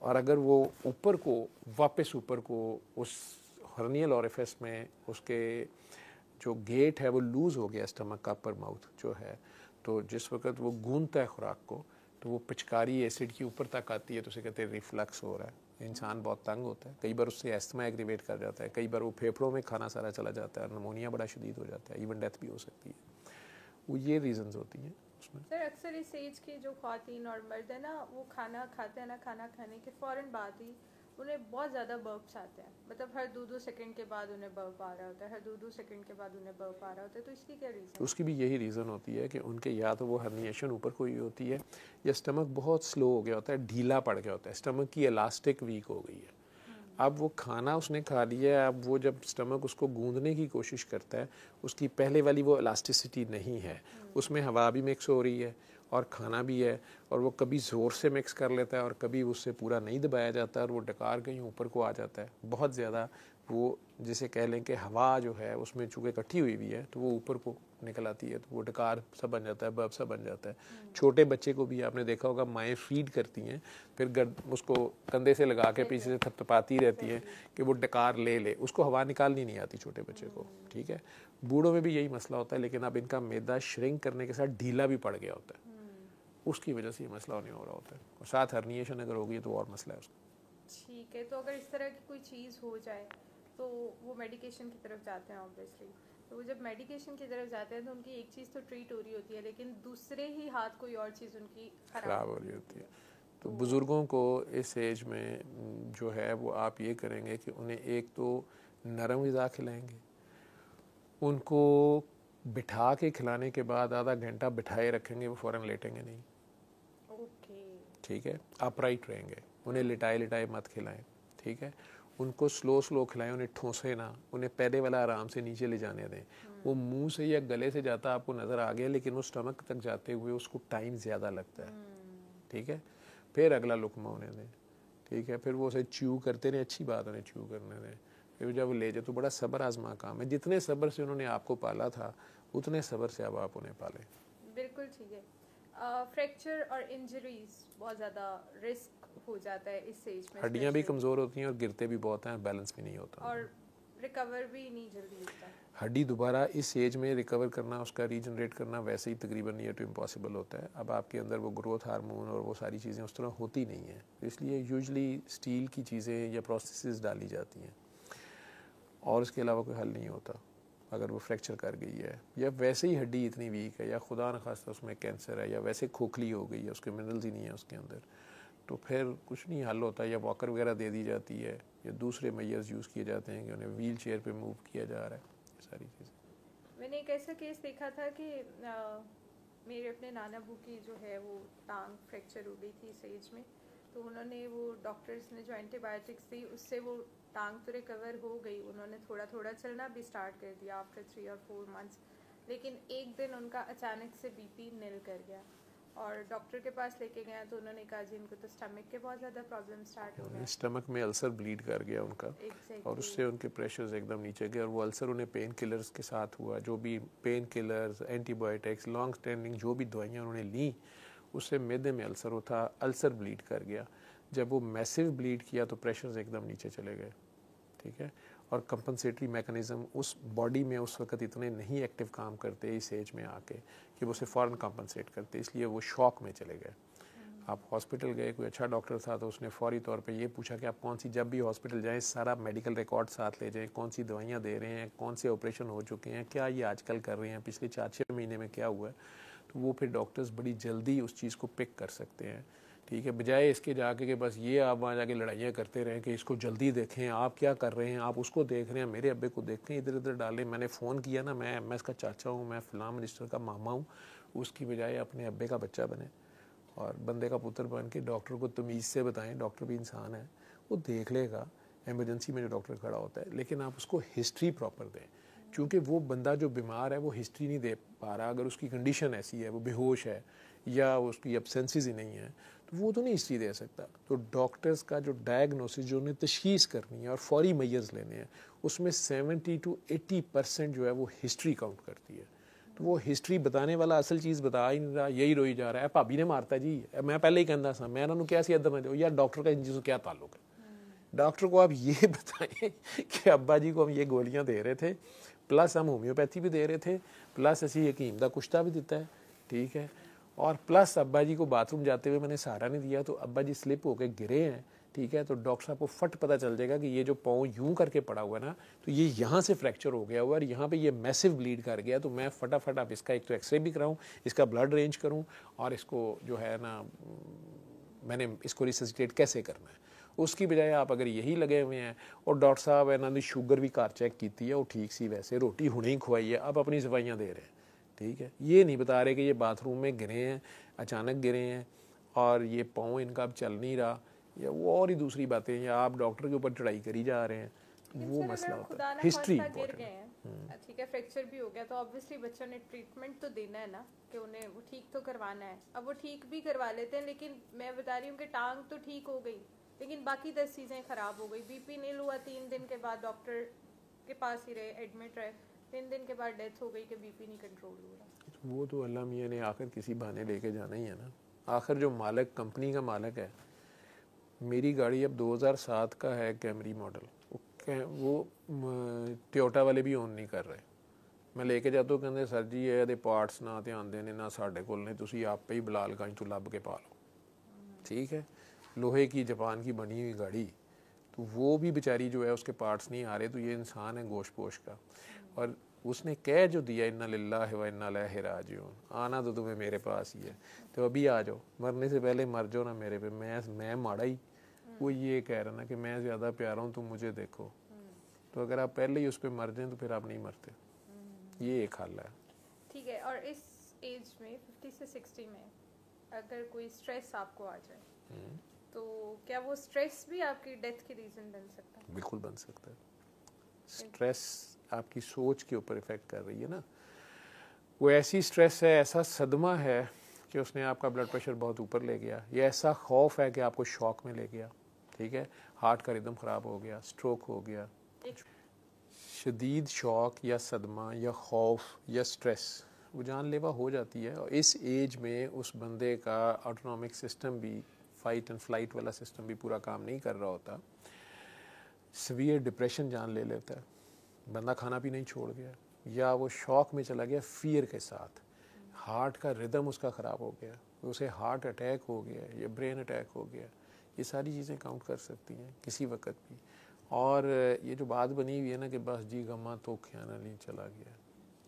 और अगर वो ऊपर को वापस ऊपर को उस हर्नियल ओरिफिस में उसके जो गेट है वो लूज़ हो गया, स्टमक का अपर माउथ जो है, तो जिस वक्त वो गूंदता है खुराक को तो वो पिचकारी एसिड की ऊपर तक आती है, तो उसे कहते हैं रिफ्लक्स हो रहा है। इंसान बहुत तंग होता है, कई बार उससे एस्थमा एग्रीवेट कर जाता है, कई बार वो फेफड़ों में खाना सारा चला जाता है, नमोनिया बड़ा शदीद हो जाता है, इवन डेथ भी हो सकती है। वो ये रीजंस होती हैं उसमें। सर अक्सर इस एज के जो ख्वातीन और मर्द है ना, वो खाना खाते हैं ना, खाना खाने के फ़ौरन बाद ही उन्हें बहुत ज़्यादा बर्प्स आते हैं, मतलब हर 2-2 सेकंड के बाद उन्हें बर्प आ रहा होता है, हर 2-2 सेकंड के बाद उन्हें बर्प आ रहा होता है, तो इसकी क्या रीज़न? उसकी भी यही रीज़न होती है कि उनके या तो वो हर्निएशन ऊपर को हुई होती है, या स्टमक बहुत स्लो हो गया होता है, ढीला पड़ गया होता है, स्टमक की इलास्टिक वीक हो गई है। अब वो खाना उसने खा लिया है, अब वो जब स्टमक उसको गूंदने की कोशिश करता है, उसकी पहले वाली वो इलास्टिसिटी नहीं है, उसमें हवा भी मिक्स हो रही है और खाना भी है, और वो कभी ज़ोर से मिक्स कर लेता है और कभी उससे पूरा नहीं दबाया जाता है और वो डकार कहीं ऊपर को आ जाता है। बहुत ज़्यादा वो जिसे कह लें कि हवा जो है उसमें चूँकि इकट्ठी हुई भी है तो वो ऊपर को निकल आती है, तो वो डकार सा बन जाता है, बर्फ सा बन जाता है। छोटे बच्चे को भी आपने देखा होगा, माएँ फीड करती हैं, फिर उसको कंधे से लगा के पीछे से थपथपाती रहती हैं कि वो डकार ले ले, उसको हवा निकालनी नहीं आती छोटे बच्चे को। ठीक है, बूढ़ों में भी यही मसला होता है, लेकिन अब इनका मैदा श्रिंक करने के साथ ढीला भी पड़ गया होता है, उसकी वजह से ये मसला नहीं हो रहा होता है, और साथ हर्निएशन अगर होगी तो और मसला है उसका। ठीक है, तो अगर इस तरह की कोई चीज़ हो जाए तो वो मेडिकेशन की तरफ जाते हैं ऑब्वियसली, तो वो जब मेडिकेशन की तरफ जाते हैं तो उनकी एक चीज़ तो ट्रीट हो रही होती है, लेकिन दूसरे ही हाथ कोई और चीज़ उनकी ख़राब हो रही होती है। तो बुज़ुर्गों को इस एज में जो है वो आप ये करेंगे कि उन्हें एक तो नरम ग़िज़ा खिलाएंगे, उनको बिठा के खिलाने के बाद आधा घंटा बिठाए रखेंगे, वो फ़ौरन लेटेंगे नहीं। ओके। ठीक है, अपराइट रहेंगे, उन्हें लिटाए लिटाए मत खिलाएं, ठीक है, उनको स्लो खिलाएं, उन्हें ठोंसे ना, उन्हें पैदे वाला आराम से नीचे ले जाने दें। वो मुंह से या गले से जाता आपको नज़र आ गया, लेकिन वो स्टमक तक जाते हुए उसको टाइम ज़्यादा लगता है, ठीक है। फिर अगला लुकमा उन्हें दें, ठीक है, फिर वो उसे च्यू करते रहें, अच्छी बात उन्हें च्यू करने दें। फिर जब वो ले जाए तो बड़ा सब्र आजमा काम है, जितने सब्र से उन्होंने आपको पाला था उतने सब्र से अब आप उन्हें पालें। बिल्कुल ठीक है। फ्रैक्चर और इंजरीज बहुत ज़्यादा रिस्क हो जाता है इस एज में, हड्डियाँ भी कमज़ोर होती हैं और गिरते भी बहुत हैं, बैलेंस भी नहीं होता, और रिकवर भी नहीं जल्दी होता। हड्डी दोबारा इस एज में रिकवर करना, उसका रीजनरेट करना वैसे ही तकरीबन नियर टू इम्पॉसिबल होता है। अब आपके अंदर वो ग्रोथ हार्मोन और वो सारी चीज़ें उस तरह होती नहीं हैं, इसलिए यूजुअली स्टील की चीज़ें या प्रोसेसेस डाली जाती हैं और इसके अलावा कोई हल नहीं होता। अगर वो फ्रैक्चर कर गई है या वैसे ही हड्डी इतनी वीक है या खुदा न खास्ता उसमें कैंसर है या वैसे खोखली हो गई है, उसके मिनरल्स ही नहीं है उसके अंदर, तो फिर कुछ नहीं हल होता। या वॉकर वगैरह दे दी जाती है या दूसरे मेजर्स यूज़ किए जाते हैं कि उन्हें व्हील चेयर पर मूव किया जा रहा है, सारी चीज़ें। मैंने एक ऐसा केस देखा था कि मेरे अपने नाना बू की जो है वो टांग फ्रैक्चर हो गई थी इस एज में, तो उन्होंने वो डॉक्टर्स ने जो एंटीबायोटिक्स दी उससे वो टांग तो रिकवर हो गई, उन्होंने थोड़ा थोड़ा चलना भी स्टार्ट कर दिया आफ्टर 3 और 4 मंथ्स, लेकिन एक दिन उनका अचानक से बीपी नील कर गया और डॉक्टर के पास लेके गया तो उन्होंने कहा जी इनको तो स्टमक के बहुत ज़्यादा प्रॉब्लम स्टार्ट हो गया, स्टमक में अल्सर ब्लीड कर गया उनका, और उससे उनके प्रेशर्स एकदम नीचे गए और वो अल्सर उन्हें पेन किलर्स के साथ हुआ। जो भी pain killers, antibiotics, long standing जो भी दवाइयाँ उन्होंने ली उससे मैदे में अल्सर होता, अल्सर ब्लीड कर गया। जब वो मैसिव ब्लीड किया तो प्रेशर्स एकदम नीचे चले गए, ठीक है। और कंपनसेटरी मैकेनिज़्म उस बॉडी में उस वक्त इतने नहीं एक्टिव काम करते इस एज में आके कि वो उसे फ़ौरन कंपनसेट करते, इसलिए वो शॉक में चले गए। आप हॉस्पिटल गए, कोई अच्छा डॉक्टर था तो उसने फौरी तौर पे ये पूछा कि आप कौन सी, जब भी हॉस्पिटल जाएं सारा मेडिकल रिकॉर्ड साथ ले जाएं, कौन सी दवाइयाँ दे रहे हैं, कौन से ऑपरेशन हो चुके हैं, क्या ये आजकल कर रहे हैं, पिछले 4-6 महीने में क्या हुआ है, तो वो फिर डॉक्टर्स बड़ी जल्दी उस चीज़ को पिक कर सकते हैं, ठीक है। बजाय इसके जाके कि बस ये आप वहाँ जाके लड़ाइयाँ करते रहें कि इसको जल्दी देखें, आप क्या कर रहे हैं, आप उसको देख रहे हैं, मेरे अब्बे को देखें, इधर उधर डालें, मैंने फ़ोन किया ना, मैं इसका चाचा हूँ, मैं फ़लाँ मिनिस्टर का मामा हूँ, उसकी बजाय अपने अब्बे का बच्चा बने और बंदे का पुत्र बन के डॉक्टर को तमीज़ से बताएं, डॉक्टर भी इंसान है, वो देख लेगा एमरजेंसी में जो डॉक्टर खड़ा होता है, लेकिन आप उसको हिस्ट्री प्रॉपर दें, क्योंकि वो बंदा जो बीमार है वो हिस्ट्री नहीं दे पा रहा। अगर उसकी कंडीशन ऐसी है, वो बेहोश है या उसकी एब्सेंसेस ही नहीं है, तो वो तो नहीं हिस्ट्री दे सकता। तो डॉक्टर्स का जो डायग्नोसिस, जो उन्हें तशखीस करनी है और फौरी मेजर्स लेने हैं, उसमें 70 to 80% जो है वो हिस्ट्री काउंट करती है। तो वो हिस्ट्री बताने वाला असल चीज़ बता ही नहीं रहा, यही रोई जा रहा है, भाभी ने मारता जी, मैं पहले ही कहता था, मैं इन्होंने क्या सी इधर ना जाओ यार, डॉक्टर का इन चीज़ों क्या ताल्लुक है। डॉक्टर को आप ये बताएं कि अब्बा जी को हम ये गोलियां दे रहे थे, प्लस हम होम्योपैथी भी दे रहे थे, प्लस असी हकीम दा कुश्ता भी दिता है, ठीक है, और प्लस अब्बा जी को बाथरूम जाते हुए मैंने सहारा नहीं दिया तो अब्बा जी स्लिप होकर गिरे हैं, ठीक है, तो डॉक्टर साहब को फट पता चल जाएगा कि ये जो पाँव यूं करके पड़ा हुआ है ना, तो ये यहाँ से फ्रैक्चर हो गया हुआ और यहाँ पे ये मैसिव ब्लीड कर गया, तो मैं फटाफट अब इसका एक तो एक्सरे भी कराऊँ, इसका ब्लड रेंज करूँ और इसको जो है ना मैंने इसको रिससिटेट कैसे करना है। उसकी बजाय आप अगर यही लगे हुए हैं और डॉक्टर साहब इन्हों की शुगर भी घर चेक की है, वो ठीक सी, वैसे रोटी हुणे ही खुआई है, अब अपनी सफाइयाँ दे रहे हैं, ठीक है, ये नहीं बता रहे कि ये बाथरूम में गिरे हैं, अचानक गिरे हैं और ये पाँव इनका अब चल नहीं रहा, या वो और ही दूसरी बातें, या आप डॉक्टर के ऊपर चढ़ाई करी जा रहे हैं, वो मसला होता है। हिस्ट्री गिर गए हैं, ठीक है, फ्रैक्चर भी हो गया तो ऑब्वियसली बच्चों ने ट्रीटमेंट तो देना है ना, कि उन्हें वो ठीक तो करवाना है। अब वो ठीक भी करवा लेते हैं, लेकिन मैं बता रही हूँ कि टांग तो ठीक हो गई लेकिन बाकी 10 चीज़ें ख़राब हो गई। बीपी नील हुआ, 3 दिन के बाद डॉक्टर के पास ही रहे, एडमिट रहे, 3 दिन के बाद डेथ हो गई कि बीपी नहीं कंट्रोल हो रहा। वो तो अल्लाह मियाँ ने आखिर किसी बहाने लेके जाना ही है ना। आखिर जो मालिक, कंपनी का मालिक है, मेरी गाड़ी अब 2007 का है, कैमरी मॉडल, वो टोयोटा वाले भी ओन नहीं कर रहे। मैं लेके जाता हूँ, कहते सर जी ये पार्ट्स ना ध्यान देने ना साढ़े कोल ने, तुसी आप ही बलाल गंज तो लब के पा लो, ठीक है, लोहे की जापान की बनी हुई गाड़ी, तो वो भी बेचारी जो है उसके पार्ट्स नहीं आ रहे, तो ये इंसान है गोश पोश का। और उसने कह जो दिया इन्ना लिल्लाहि व इन्ना इलैहि राजिऊन, आना तो तुम्हें मेरे पास ही है, तो अभी आ जाओ, मरने से पहले मर जाओ ना मेरे पे, मैं माड़ा ही। वो ये कह रहा ना कि मैं ज़्यादा प्यारा हूँ, तुम मुझे देखो, तो अगर आप पहले ही उस पर मर जाएं तो फिर आप नहीं मरते, ये एक हाल है। ठीक है, और इस एज में 50 से 60 में अगर कोई स्ट्रेस आपको आ जाए तो क्या वो स्ट्रेस भी आपकी डेथ के रीज़न बन सकता है? बिल्कुल बन सकता है। स्ट्रेस आपकी सोच के ऊपर इफ़ेक्ट कर रही है ना। वो ऐसी स्ट्रेस है, ऐसा सदमा है कि उसने आपका ब्लड प्रेशर बहुत ऊपर ले गया, ये ऐसा खौफ है कि आपको शॉक में ले गया, ठीक है, हार्ट का रिदम ख़राब हो गया, स्ट्रोक हो गया। शदीद शॉक या सदमा या खौफ या स्ट्रेस वो जानलेवा हो जाती है, और इस एज में उस बंदे का ऑटोनॉमिक सिस्टम भी, फाइट एंड फ्लाइट वाला सिस्टम भी पूरा काम नहीं कर रहा होता। सीवियर डिप्रेशन जान ले लेता है, बंदा खाना भी नहीं छोड़ गया, या वो शॉक में चला गया फियर के साथ, हार्ट का रिदम उसका ख़राब हो गया, उसे हार्ट अटैक हो गया या ब्रेन अटैक हो गया। ये सारी चीज़ें काउंट कर सकती हैं किसी वक्त भी। और ये जो बात बनी हुई है ना कि बस जी गमा तो ख्याना नहीं चला गया,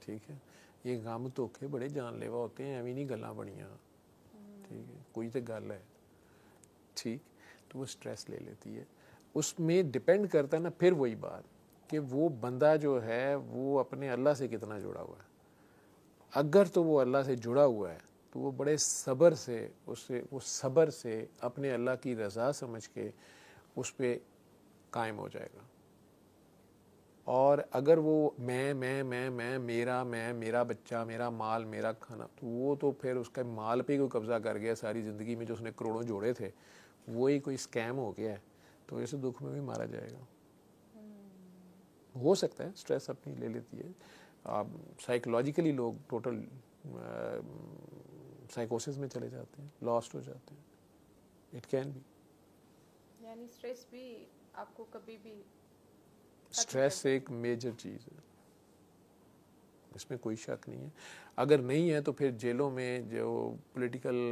ठीक है, ये गम धोखे बड़े जानलेवा होते हैं, एवं नहीं गल्लां बनियां, ठीक है, कोई तो गल है, ठीक, तो वो स्ट्रेस ले लेती है। उसमें डिपेंड करता है ना फिर वही बात कि वो बंदा जो है वो अपने अल्लाह से कितना जुड़ा हुआ है। अगर तो वो अल्लाह से जुड़ा हुआ है तो वो बड़े सब्र से वो सब्र से अपने अल्लाह की रज़ा समझ के उस पर कायम हो जाएगा। और अगर वो मैं मेरा बच्चा, मेरा माल, मेरा खाना, तो वो तो फिर उसका माल पे कोई कब्ज़ा कर गया सारी ज़िंदगी में, जो उसने करोड़ों जोड़े थे वो ही कोई स्कैम हो गया है, तो ऐसे दुख में भी मारा जाएगा। हो सकता है स्ट्रेस अपनी ले लेती है, साइकोलॉजिकली लोग टोटल साइकोसिस में चले जाते हैं, लॉस्ट हो जाते हैं। इट कैन बी, यानी स्ट्रेस भी आपको कभी भी, स्ट्रेस एक मेजर चीज़ है, इसमें कोई शक नहीं है। अगर नहीं है तो फिर जेलों में जो पॉलिटिकल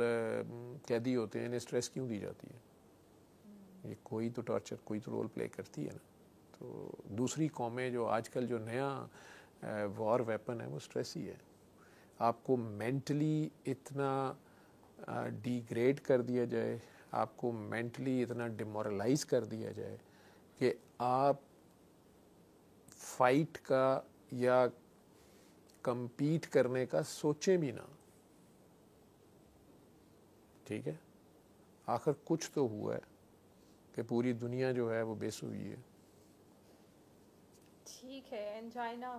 कैदी होते हैं इन्हें स्ट्रेस क्यों दी जाती है? ये कोई तो टॉर्चर, कोई तो रोल प्ले करती है ना। तो दूसरी कौमें जो आजकल जो नया वॉर वेपन है वो स्ट्रेस ही है। आपको मेंटली इतना डिग्रेड कर दिया जाए, आपको मेंटली इतना डिमोरलाइज कर दिया जाए कि आप फाइट का या कंपीट करने का सोचें भी ना, ठीक है। आखिर कुछ तो हुआ है कि पूरी दुनिया जो है वो बेसुई है। ठीक है, एंजाइना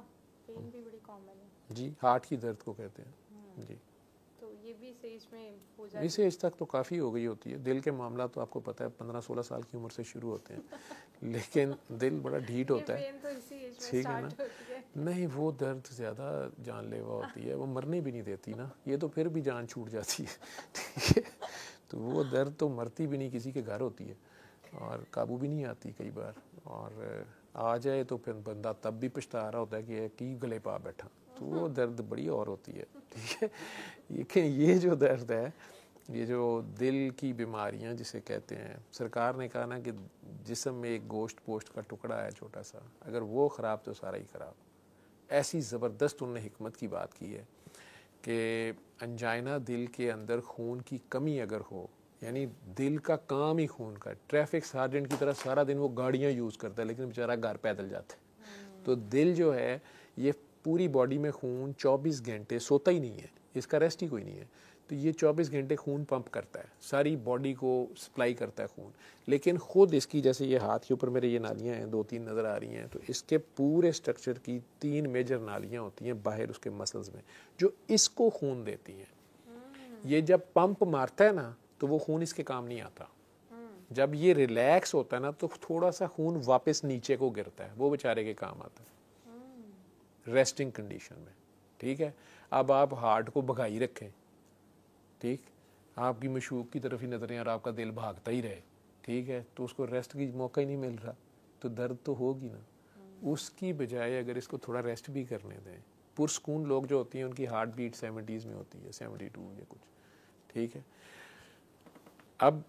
पेन भी बड़ी कॉमन है जी, हार्ट की दर्द को कहते हैं जी। तो ये भी इस एज में हो जाती है? इस एज तक तो काफ़ी हो गई होती है। दिल के मामला तो आपको पता है 15-16 साल की उम्र से शुरू होते हैं लेकिन दिल बड़ा ढीठ होता है, पेन तो इसी एज में ठीक है ना। स्टार्ट होती है। नहीं, वो दर्द ज़्यादा जानलेवा होती है, वो मरने भी नहीं देती ना, ये तो फिर भी जान छूट जाती है, ठीक है। तो वो दर्द तो मरती भी नहीं, किसी के घर होती है और काबू भी नहीं आती कई बार, और आ जाए तो फिर बंदा तब भी पछता रहा होता है कि की गले पा बैठा, तो वो दर्द बड़ी और होती है, ठीक है। लेकिन ये जो दर्द है, ये जो दिल की बीमारियां जिसे कहते हैं, सरकार ने कहा ना कि जिस्म में एक गोश्त पोस्ट का टुकड़ा है छोटा सा, अगर वो ख़राब तो सारा ही ख़राब। ऐसी ज़बरदस्त उन्होंने हिकमत की बात की है कि अंजाइना दिल के अंदर खून की कमी अगर हो, यानी दिल का काम ही खून का, ट्रैफिक सार्जेंट की तरह सारा दिन वो गाड़ियाँ यूज़ करता है लेकिन बेचारा घर पैदल जाता है। तो दिल जो है ये पूरी बॉडी में खून 24 घंटे सोता ही नहीं है, इसका रेस्ट ही कोई नहीं है, तो ये 24 घंटे खून पंप करता है, सारी बॉडी को सप्लाई करता है खून। लेकिन ख़ुद इसकी, जैसे ये हाथ के ऊपर मेरे ये नालियाँ हैं 2-3 नज़र आ रही हैं, तो इसके पूरे स्ट्रक्चर की 3 मेजर नालियाँ होती हैं बाहर उसके मसल्स में, जो इसको खून देती हैं। ये जब पंप मारता है ना तो वो खून इसके काम नहीं आता, जब ये रिलैक्स होता है ना तो थोड़ा सा खून वापस नीचे को गिरता है, वो बेचारे के काम आता है रेस्टिंग कंडीशन में, ठीक है। अब आप हार्ट को भगाई रखें, ठीक, आपकी मशूक की तरफ ही नजरें और आपका दिल भागता ही रहे, ठीक है, तो उसको रेस्ट की मौका ही नहीं मिल रहा, तो दर्द तो होगी ना। उसकी बजाय अगर इसको थोड़ा रेस्ट भी करने दें, पुरस्कून लोग जो होती हैं उनकी हार्ट बीट 70s में होती है, 72 या कुछ, ठीक है। अब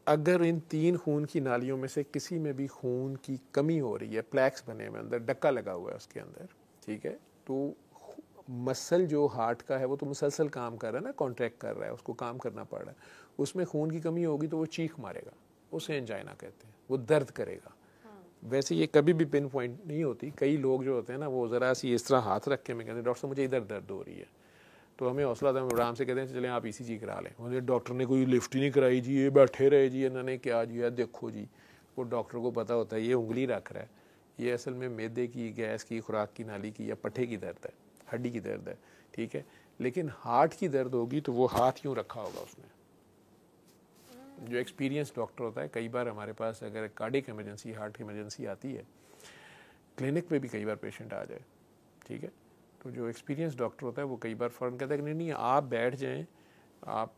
अगर इन 3 खून की नालियों में से किसी में भी खून की कमी हो रही है, प्लैक्स बने हुए अंदर, डक्का लगा हुआ है उसके अंदर, ठीक है, तो मसल जो हार्ट का है वो तो मुसलसल काम कर रहा है ना, कॉन्ट्रैक्ट कर रहा है, उसको काम करना पड़ रहा है, उसमें खून की कमी होगी तो वो चीख मारेगा, उसे एंजाइना कहते हैं, वो दर्द करेगा। वैसे ये कभी भी पिन पॉइंट नहीं होती, कई लोग जो होते हैं ना वो ज़रा सी इस तरह हाथ रख के मैं कहते हैं डॉक्टर साहब मुझे इधर दर्द हो रही है, तो हमें हौसला था, हम आराम से कहते हैं चलें आप ECG करा लें। मुझे डॉक्टर ने कोई लिफ्ट ही नहीं कराई जी, ये बैठे रहे जी, इन्होंने क्या जी है देखो जी। वो डॉक्टर को पता होता है ये उंगली रख रहा है, ये असल में मैदे की, गैस की, खुराक की नाली की या पट्ठे की दर्द है, हड्डी की दर्द है, ठीक है। लेकिन हार्ट की दर्द होगी तो वो हाथ यूँ रखा होगा उसने। जो एक्सपीरियंस डॉक्टर होता है, कई बार हमारे पास अगर कार्डिक इमरजेंसी, हार्ट की इमरजेंसी आती है, क्लिनिक पे भी कई बार पेशेंट आ जाए, ठीक है, तो जो एक्सपीरियंस डॉक्टर होता है वो कई बार फ़ौरन कहता है कि नहीं आप बैठ जाएं, आप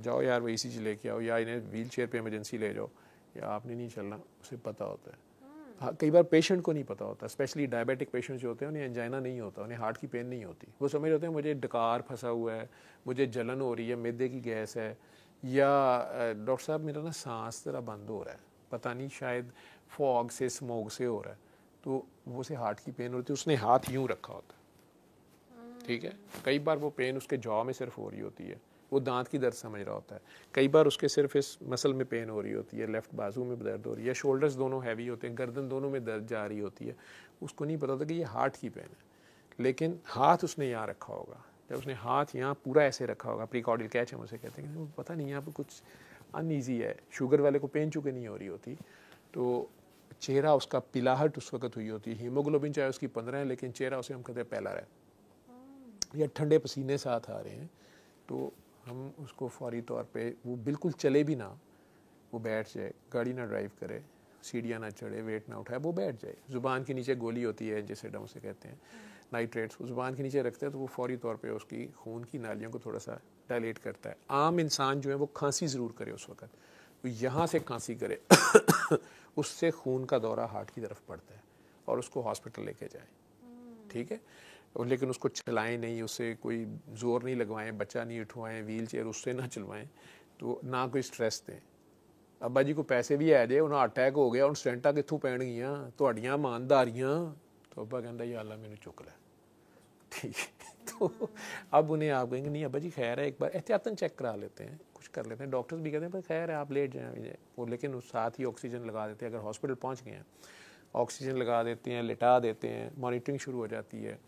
जाओ यार वो ECG लेके आओ, या इन्हें व्हील चेयर पर इमरजेंसी ले जाओ, या आपने नहीं चलना, उसे पता होता है। हाँ, कई बार पेशेंट को नहीं पता होता, स्पेशली डायबिटिक पेशेंट जो होते हैं उन्हें एंजाइना नहीं होता, उन्हें हार्ट की पेन नहीं होती। वो समझ होते हैं मुझे डकार फंसा हुआ है, मुझे जलन हो रही है, मैदे की गैस है, या डॉक्टर साहब मेरा ना सांस ज़रा बंद हो रहा है, पता नहीं शायद फॉग से, स्मोक से हो रहा है, तो वो से हार्ट की पेन होती है, उसने हाथ यूँ रखा होता है, ठीक है। कई बार वो पेन उसके जॉ में सिर्फ हो रही होती है, वो दांत की दर्द समझ रहा होता है। कई बार उसके सिर्फ इस मसल में पेन हो रही होती है, लेफ्ट बाजू में दर्द हो रही है, शोल्डर्स दोनों हैवी होते हैं, गर्दन दोनों में दर्द जा रही होती है, उसको नहीं पता होता कि ये हार्ट की पेन है। लेकिन हाथ उसने यहाँ रखा होगा, जब उसने हाथ यहाँ पूरा ऐसे रखा होगा, प्रीकॉर्डियल कैच हम उसे कहते हैं, कि पता नहीं यहाँ पर कुछ अनईजी है। शुगर वाले को पेन चूँकि नहीं हो रही होती, तो चेहरा उसका पिलाहट उस वक्त हुई होती है, हीमोग्लोबिन चाहे उसकी 15 है, लेकिन चेहरा उसे हम कहते हैं पहला रहा, या ठंडे पसीने साथ आ रहे हैं, तो हम उसको फौरी तौर पे, वो बिल्कुल चले भी ना, वो बैठ जाए, गाड़ी ना ड्राइव करे, सीढ़ियाँ ना चढ़े, वेट ना उठाए, वो बैठ जाए। ज़ुबान के नीचे गोली होती है जिसे डम से कहते हैं नाइट्रेट्स, वो ज़ुबान के नीचे रखते हैं तो वो फौरी तौर पे उसकी खून की नालियों को थोड़ा सा डायलेट करता है। आम इंसान जो है वो खांसी ज़रूर करे उस वक्त, तो यहाँ से खांसी करे उससे खून का दौरा हार्ट की तरफ पड़ता है और उसको हॉस्पिटल लेके जाए, ठीक है। और लेकिन उसको चलाएं नहीं, उससे कोई ज़ोर नहीं लगवाएं, बच्चा नहीं उठवाएं, व्हील चेयर उससे ना चलवाएं, तो ना कोई स्ट्रेस दें। अब्बा जी को पैसे भी है जे, उन्हें अटैक हो गया, उन्हें स्टेंटा कितों पैण गईयां, तुहाड़ियां ईमानदारियां, तो अब्बा कहता या अल्लाह मैनू चुक लै, ठीक है। तो अब उन्हें आप कहेंगे नहीं अब्बा जी खैर है, एक बार एहतियातन चेक करा लेते हैं, कुछ कर लेते हैं। डॉक्टर्स भी कहते हैं भाई खैर है आप लेट जाएँ वो, लेकिन उस साथ ही ऑक्सीजन लगा देते हैं। अगर हॉस्पिटल पहुँच गए हैं ऑक्सीजन लगा देते हैं, लिटा देते हैं, मॉनिटरिंग शुरू हो जाती है,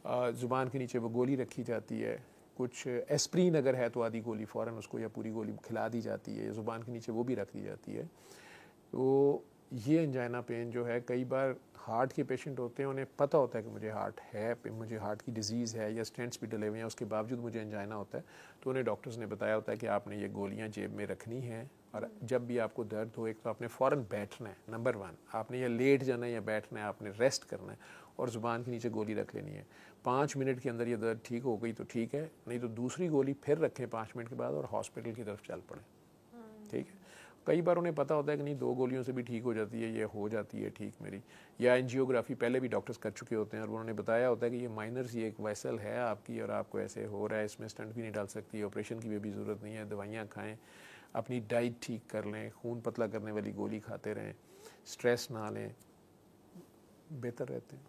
ज़ुबान के नीचे वो गोली रखी जाती है, कुछ एस्प्रीन अगर है तो आधी गोली फ़ौरन उसको या पूरी गोली खिला दी जाती है, ज़ुबान के नीचे वो भी रख दी जाती है। तो ये एंजाइना पेन जो है, कई बार हार्ट के पेशेंट होते हैं, उन्हें पता होता है कि मुझे हार्ट है, मुझे हार्ट की डिजीज़ है या स्टेंट्स भी डले हुए हैं, उसके बावजूद मुझे एंजाइना होता है, तो उन्हें डॉक्टर्स ने बताया होता है कि आपने ये गोलियां जेब में रखनी हैं, और जब भी आपको दर्द हो एक तो आपने फ़ौरन बैठना है, नंबर 1 आपने या लेट जाना है या बैठना है, आपने रेस्ट करना है, और ज़ुबान के नीचे गोली रख लेनी है। 5 मिनट के अंदर ये दर्द ठीक हो गई तो ठीक है, नहीं तो दूसरी गोली फिर रखें 5 मिनट के बाद और हॉस्पिटल की तरफ चल पड़े, ठीक है। कई बार उन्हें पता होता है कि नहीं 2 गोलियों से भी ठीक हो जाती है, ये हो जाती है ठीक मेरी, या एंजियोग्राफी पहले भी डॉक्टर्स कर चुके होते हैं और उन्होंने बताया होता है कि ये माइनर सी एक वेसल है आपकी और आपको ऐसे हो रहा है, इसमें स्टंट भी नहीं डाल सकती, ऑपरेशन की भी ज़रूरत नहीं है, दवाइयाँ खाएँ, अपनी डाइट ठीक कर लें, खून पतला करने वाली गोली खाते रहें, स्ट्रेस ना लें, बेहतर रहते हैं।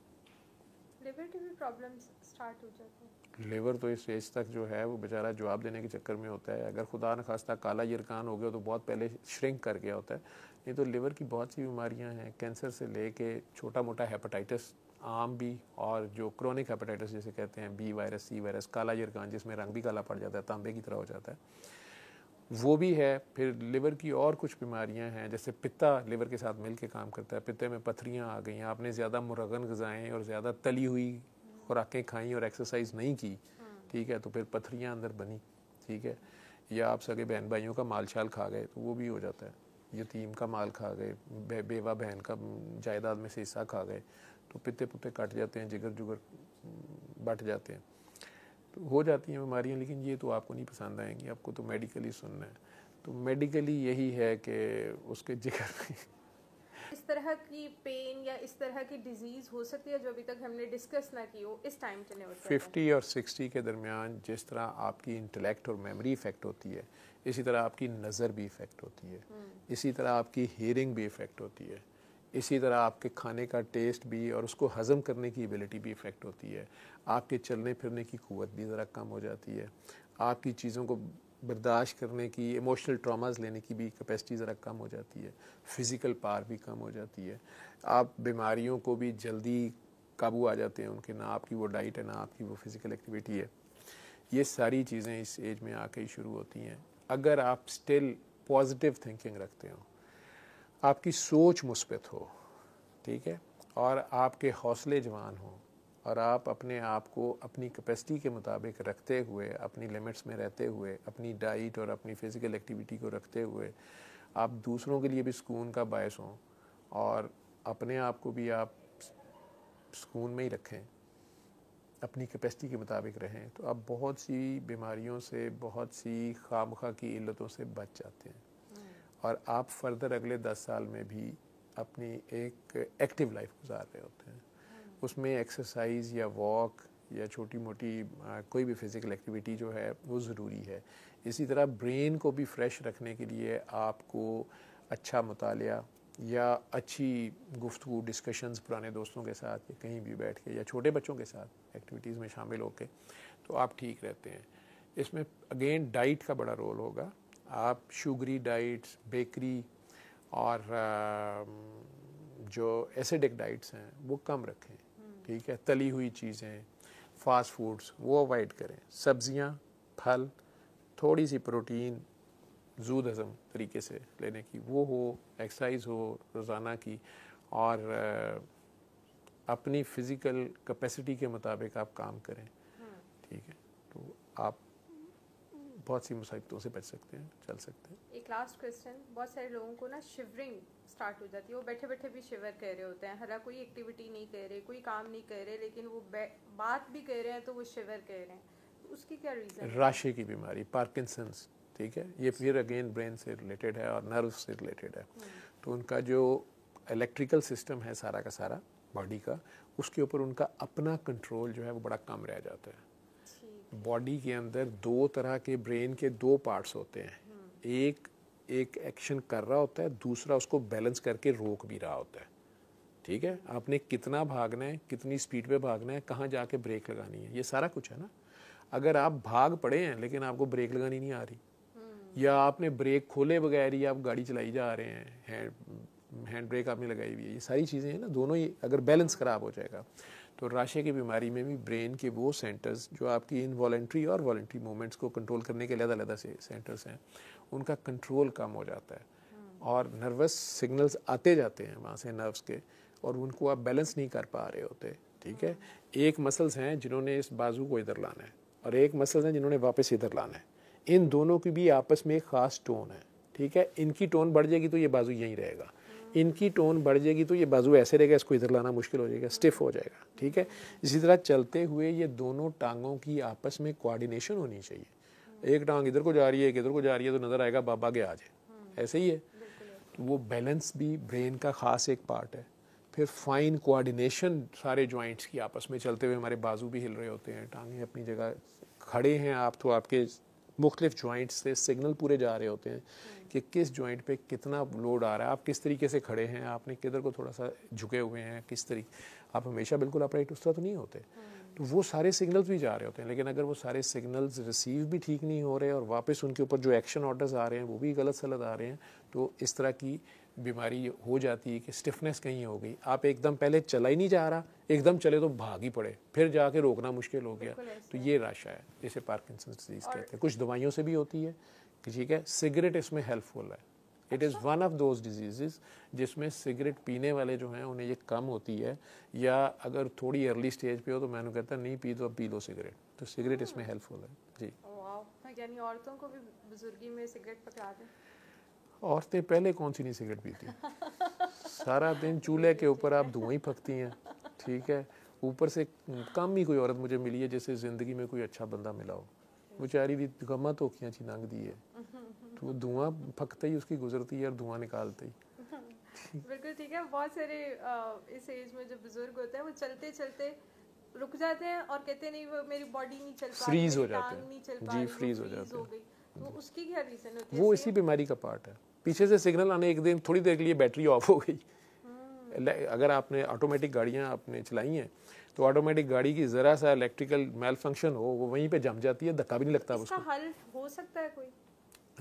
लिवर की भी प्रॉब्लम्स स्टार्ट हो जाती हैं। लिवर तो इस एज तक जो है वो बेचारा जवाब देने के चक्कर में होता है। अगर खुदा न खास्ता काला यरकान हो गया तो बहुत पहले श्रिंक कर गया होता है। नहीं तो लिवर की बहुत सी बीमारियां हैं, कैंसर से लेके छोटा मोटा हेपेटाइटिस आम भी, और जो क्रोनिक हेपेटाइटिस जिसे कहते हैं, बी वायरस, सी वायरस, काला यरकान जिसमें रंग भी काला पड़ जाता है, तांबे की तरह हो जाता है, वो भी है। फिर लिवर की और कुछ बीमारियां हैं, जैसे पित्ता लिवर के साथ मिल के काम करता है, पित्ते में पथरियाँ आ गई हैं, आपने ज़्यादा मुरगन ग़िज़ाएँ और ज़्यादा तली हुई खुराकें खाई और एक्सरसाइज नहीं की, ठीक है, तो फिर पथरियाँ अंदर बनी, ठीक है। या आप सगे बहन भाइयों का माल शाल खा गए तो वो भी हो जाता है, यतीम का माल खा गए, बेवा बहन का जायदाद में से हिस्सा खा गए, तो पित्ते पुत्ते कट जाते हैं, जिगर जुगर बट जाते हैं, तो हो जाती हैं बीमारियाँ। लेकिन ये तो आपको नहीं पसंद आएंगी, आपको तो मेडिकली सुनना है। तो मेडिकली यही है कि उसके जिगर में इस तरह की पेन या इस तरह की डिजीज़ हो सकती है जो अभी तक हमने डिस्कस ना की हो इस टाइम टेन्योर पर। 50 और 60 के दरमियान जिस तरह आपकी इंटेलेक्ट और मेमोरी इफ़ेक्ट होती है, इसी तरह आपकी नज़र भी इफ़ेक्ट होती है, इसी तरह आपकी हियरिंग भी इफ़ेक्ट होती है, इसी तरह आपके खाने का टेस्ट भी और उसको हज़म करने की एबिलिटी भी इफ़ेक्ट होती है, आपके चलने फिरने की क़ुव्वत भी ज़रा कम हो जाती है, आपकी चीज़ों को बर्दाश्त करने की, इमोशनल ट्रॉमास लेने की भी कैपेसिटी ज़रा कम हो जाती है, फ़िज़िकल पावर भी कम हो जाती है, आप बीमारियों को भी जल्दी काबू आ जाते हैं उनके, ना आपकी वो डाइट है ना आपकी वो फ़िज़िकल एक्टिविटी है। ये सारी चीज़ें इस एज में आके ही शुरू होती हैं। अगर आप स्टिल पॉजिटिव थिंकिंग रखते हो, आपकी सोच मुस्बित हो, ठीक है, और आपके हौसले जवान हो, और आप अपने आप को अपनी कैपेसिटी के मुताबिक रखते हुए, अपनी लिमिट्स में रहते हुए, अपनी डाइट और अपनी फ़िज़िकल एक्टिविटी को रखते हुए आप दूसरों के लिए भी सुकून का बायस हों और अपने आप को भी आप सुकून में ही रखें, अपनी कैपेसिटी के मुताबिक रहें, तो आप बहुत सी बीमारियों से, बहुत सी खामखा की इल्लतों से बच जाते हैं और आप फर्दर अगले 10 साल में भी अपनी एक एक्टिव लाइफ गुजार रहे होते हैं। उसमें एक्सरसाइज या वॉक या छोटी मोटी कोई भी फ़िज़िकल एक्टिविटी जो है वो ज़रूरी है। इसी तरह ब्रेन को भी फ्रेश रखने के लिए आपको अच्छा मुतालिया या अच्छी गुफ्तगू, डिस्कशंस पुराने दोस्तों के साथ या कहीं भी बैठ के या छोटे बच्चों के साथ एक्टिविटीज़ में शामिल होकर तो आप ठीक रहते हैं। इसमें अगेन डाइट का बड़ा रोल होगा। आप शुगरी डाइट्स, बेकरी और जो एसिडिक डाइट्स हैं वो कम रखें, ठीक है। तली हुई चीज़ें, फास्ट फूड्स वो अवॉइड करें। सब्जियां, फल, थोड़ी सी प्रोटीन जूद हज़म तरीके से लेने की वो हो, एक्सरसाइज हो रोज़ाना की, और अपनी फ़िज़िकल कैपेसिटी के मुताबिक आप काम करें, ठीक है, तो आप बहुत सी मुसीबतों से बच सकते हैं, चल सकते हैं। एक लास्ट क्वेश्चन, बहुत सारे लोगों को ना शिवरिंग स्टार्ट हो जाती है, वो बैठे बैठे भी शिवर कर रहे होते हैं, हरा कोई एक्टिविटी नहीं कर रहे, कोई काम नहीं कर रहे, लेकिन वो बात भी कर रहे हैं तो वो शिवर कर रहे हैं, तो उसकी क्या रीज़न है? राशे की बीमारी, पार्किंसंस, ठीक है, ये फिर अगेन ब्रेन से रिलेटेड है और नर्व से रिलेटेड है। तो उनका जो इलेक्ट्रिकल सिस्टम है सारा का सारा बॉडी का, उसके ऊपर उनका अपना कंट्रोल जो है वो बड़ा कम रह जाता है। बॉडी के अंदर दो तरह के ब्रेन के दो पार्ट्स होते हैं, एक एक्शन कर रहा होता है, दूसरा उसको बैलेंस करके रोक भी रहा होता है, ठीक है। आपने कितना भागना है, कितनी स्पीड पे भागना है, कहाँ जाके ब्रेक लगानी है, ये सारा कुछ है ना। अगर आप भाग पड़े हैं लेकिन आपको ब्रेक लगानी नहीं आ रही, या आपने ब्रेक खोले बगैर ही आप गाड़ी चलाई जा रहे हैं, हैंड ब्रेक आपने लगाई हुई है, ये सारी चीज़ें हैं ना, दोनों ही अगर बैलेंस ख़राब हो जाएगा तो राशे की बीमारी में भी ब्रेन के वो सेंटर्स जो आपकी इनवॉलेंट्री और वॉलेंट्री मूवमेंट्स को कंट्रोल करने के अलग-अलग से सेंटर्स हैं, उनका कंट्रोल कम हो जाता है और नर्वस सिग्नल्स आते जाते हैं वहाँ से नर्व्स के, और उनको आप बैलेंस नहीं कर पा रहे होते, ठीक है। एक मसल्स हैं जिन्होंने इस बाजू को इधर लाना है और एक मसल्स हैं जिन्होंने वापस इधर लाना है। इन दोनों की भी आपस में एक ख़ास टोन है, ठीक है। इनकी टोन बढ़ जाएगी तो ये बाजू यहीं रहेगा, इनकी टोन बढ़ जाएगी तो ये बाजू ऐसे रहेगा, इसको इधर लाना मुश्किल हो जाएगा, स्टिफ हो जाएगा, ठीक है। इसी तरह चलते हुए ये दोनों टांगों की आपस में कोऑर्डिनेशन होनी चाहिए। एक टांग इधर को जा रही है, एक इधर को जा रही है, तो नज़र आएगा बाबा के आज है, ऐसे ही है। तो वो बैलेंस भी ब्रेन का ख़ास एक पार्ट है। फिर फाइन कोऑर्डिनेशन सारे जॉइंट्स की आपस में चलते हुए, हमारे बाजू भी हिल रहे होते हैं, टांगें अपनी जगह खड़े हैं आप, तो आपके मुख्तलिफ जॉइंट्स से सिग्नल पूरे जा रहे होते हैं कि किस जॉइंट पे कितना लोड आ रहा है, आप किस तरीके से खड़े हैं, आपने किधर को थोड़ा सा झुके हुए हैं, किस तरीके, आप हमेशा बिल्कुल अपराइट उस तरह तो नहीं होते। तो वो सारे सिग्नल्स भी जा रहे होते हैं, लेकिन अगर वो सारे सिग्नल्स रिसीव भी ठीक नहीं हो रहे और वापस उनके ऊपर जो एक्शन ऑर्डर्स आ रहे हैं वो भी गलत सलत आ रहे हैं, तो इस तरह की बीमारी हो जाती है कि स्टिफनेस कहीं हो गई। आप एकदम पहले चला ही नहीं जा रहा, एकदम चले तो भाग ही पड़े, फिर जाके रोकना मुश्किल हो गया, तो ये राशा है, जिसे पार्किंसंस डिजीज़ कहते हैं। कुछ दवाइयों से भी होती है, ठीक है। सिगरेट इसमें हेल्पफुल है, it is one of those disease जिसमें सिगरेट पीने वाले जो हैं उन्हें ये कम होती है, या अगर थोड़ी अर्ली स्टेज पे हो तो मैंने कहता नहीं पी तो अब पी लो सिगरेट, तो सिगरेट इसमें हेल्पफुल है जी। यानी औरतों को भी बुजुर्गी में सिगरेट पकड़ा दें? औरतें पहले कौन सी नहीं सिगरेट पीती, सारा दिन चूल्हे के ऊपर आप धुआं ही फकती हैं, ठीक है। ऊपर से कम ही कोई औरत मुझे मिली है जिससे ज़िंदगी में कोई अच्छा बंदा मिला हो, बेचारी भी गमा तो किया ची नंग दी है, तो वो धुआं फकते ही उसकी गुजरती है और धुआं निकालते ही। बिल्कुल ठीक है। बहुत सारे इस एज में जो बुजुर्ग होते हैं वो चलते चलते रुक जाते हैं और कहते नहीं वो मेरी बॉडी नहीं चल पा रही, फ्रीज हो जाते हैं जी, फ्रीज हो जाते हैं। तो उसकी क्या रीजन होती है? वो इसी बीमारी का पार्ट है, पीछे से सिग्नल आने, एक दिन थोड़ी देर के लिए बैटरी ऑफ हो गई। अगर आपने ऑटोमेटिक गाड़ियाँ आपने चलाई हैं तो ऑटोमेटिक गाड़ी की ज़रा सा इलेक्ट्रिकल मेल फंक्शन हो, वो वहीं पे जम जाती है, धक्का भी नहीं लगता उसको। इसका हल हो सकता है कोई?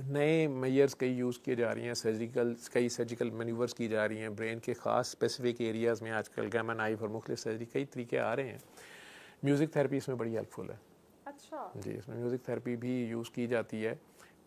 नए मेयर्स कई यूज़ किए जा रही हैं, कई सर्जिकल मैन्यूवर्स की जा रही हैं ब्रेन के ख़ास स्पेसिफिक एरियाज़ में। आजकल गैमा नाइफ और मुख्तलिफ सर्जरी कई तरीके आ रहे हैं। म्यूज़िक थेरेपी इसमें बड़ी हेल्पफुल है। अच्छा जी, इसमें म्यूज़िक थेरेपी भी यूज़ की जाती है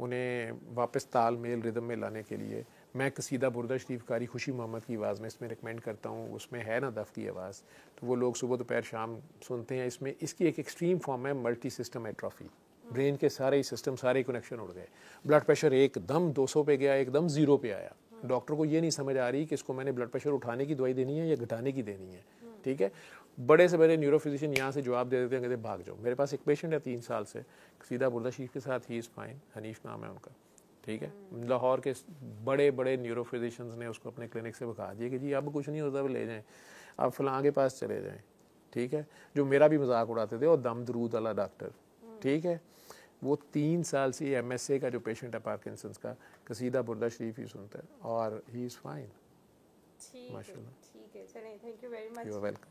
उन्हें वापस तालमेल रिदम में लाने के लिए। मैं कसीदा बुर्दा शरीफ कारी खुशी मोहम्मद की आवाज़ में इसमें रिकमेंड करता हूँ, उसमें है ना दफ़ की आवाज़, तो वो लोग सुबह दोपहर शाम सुनते हैं। इसमें इसकी एक एक्सट्रीम फॉर्म है मल्टी सिस्टम एट्रोफी, ब्रेन के सारे ही सिस्टम, सारे कनेक्शन उड़ गए, ब्लड प्रेशर एकदम 200 पे गया, एकदम 0 पे आया। डॉक्टर को ये नहीं समझ आ रही कि इसको मैंने ब्लड प्रेशर उठाने की दवाई देनी है या घटाने की देनी है। ठीक है, बड़े से बड़े न्यूरो फिजिशियन यहाँ से जवाब दे देते हैं, कहते भाग जाओ। मेरे पास एक पेशेंट है 3 साल से सीधा बुर्दा शरीफ के साथ, ही इज़ फाइन, हनीफ नाम है उनका। ठीक है, लाहौर के बड़े बड़े न्यूरो फिजिशियंस ने उसको अपने क्लिनिक से भगा दिया कि जी अब कुछ नहीं होता, ले जाएं, आप फलां के पास चले जाएं। ठीक है, जो मेरा भी मजाक उड़ाते थे, और दम दरूद वाला डॉक्टर। ठीक है, वो 3 साल से MSA का जो पेशेंट है पार्किंसंस का, कसीदा बुर्दा शरीफ ही सुनता है और ही इज़ फाइन माशाल्लाह। ठीक है, चलें, thank you very much. You are welcome.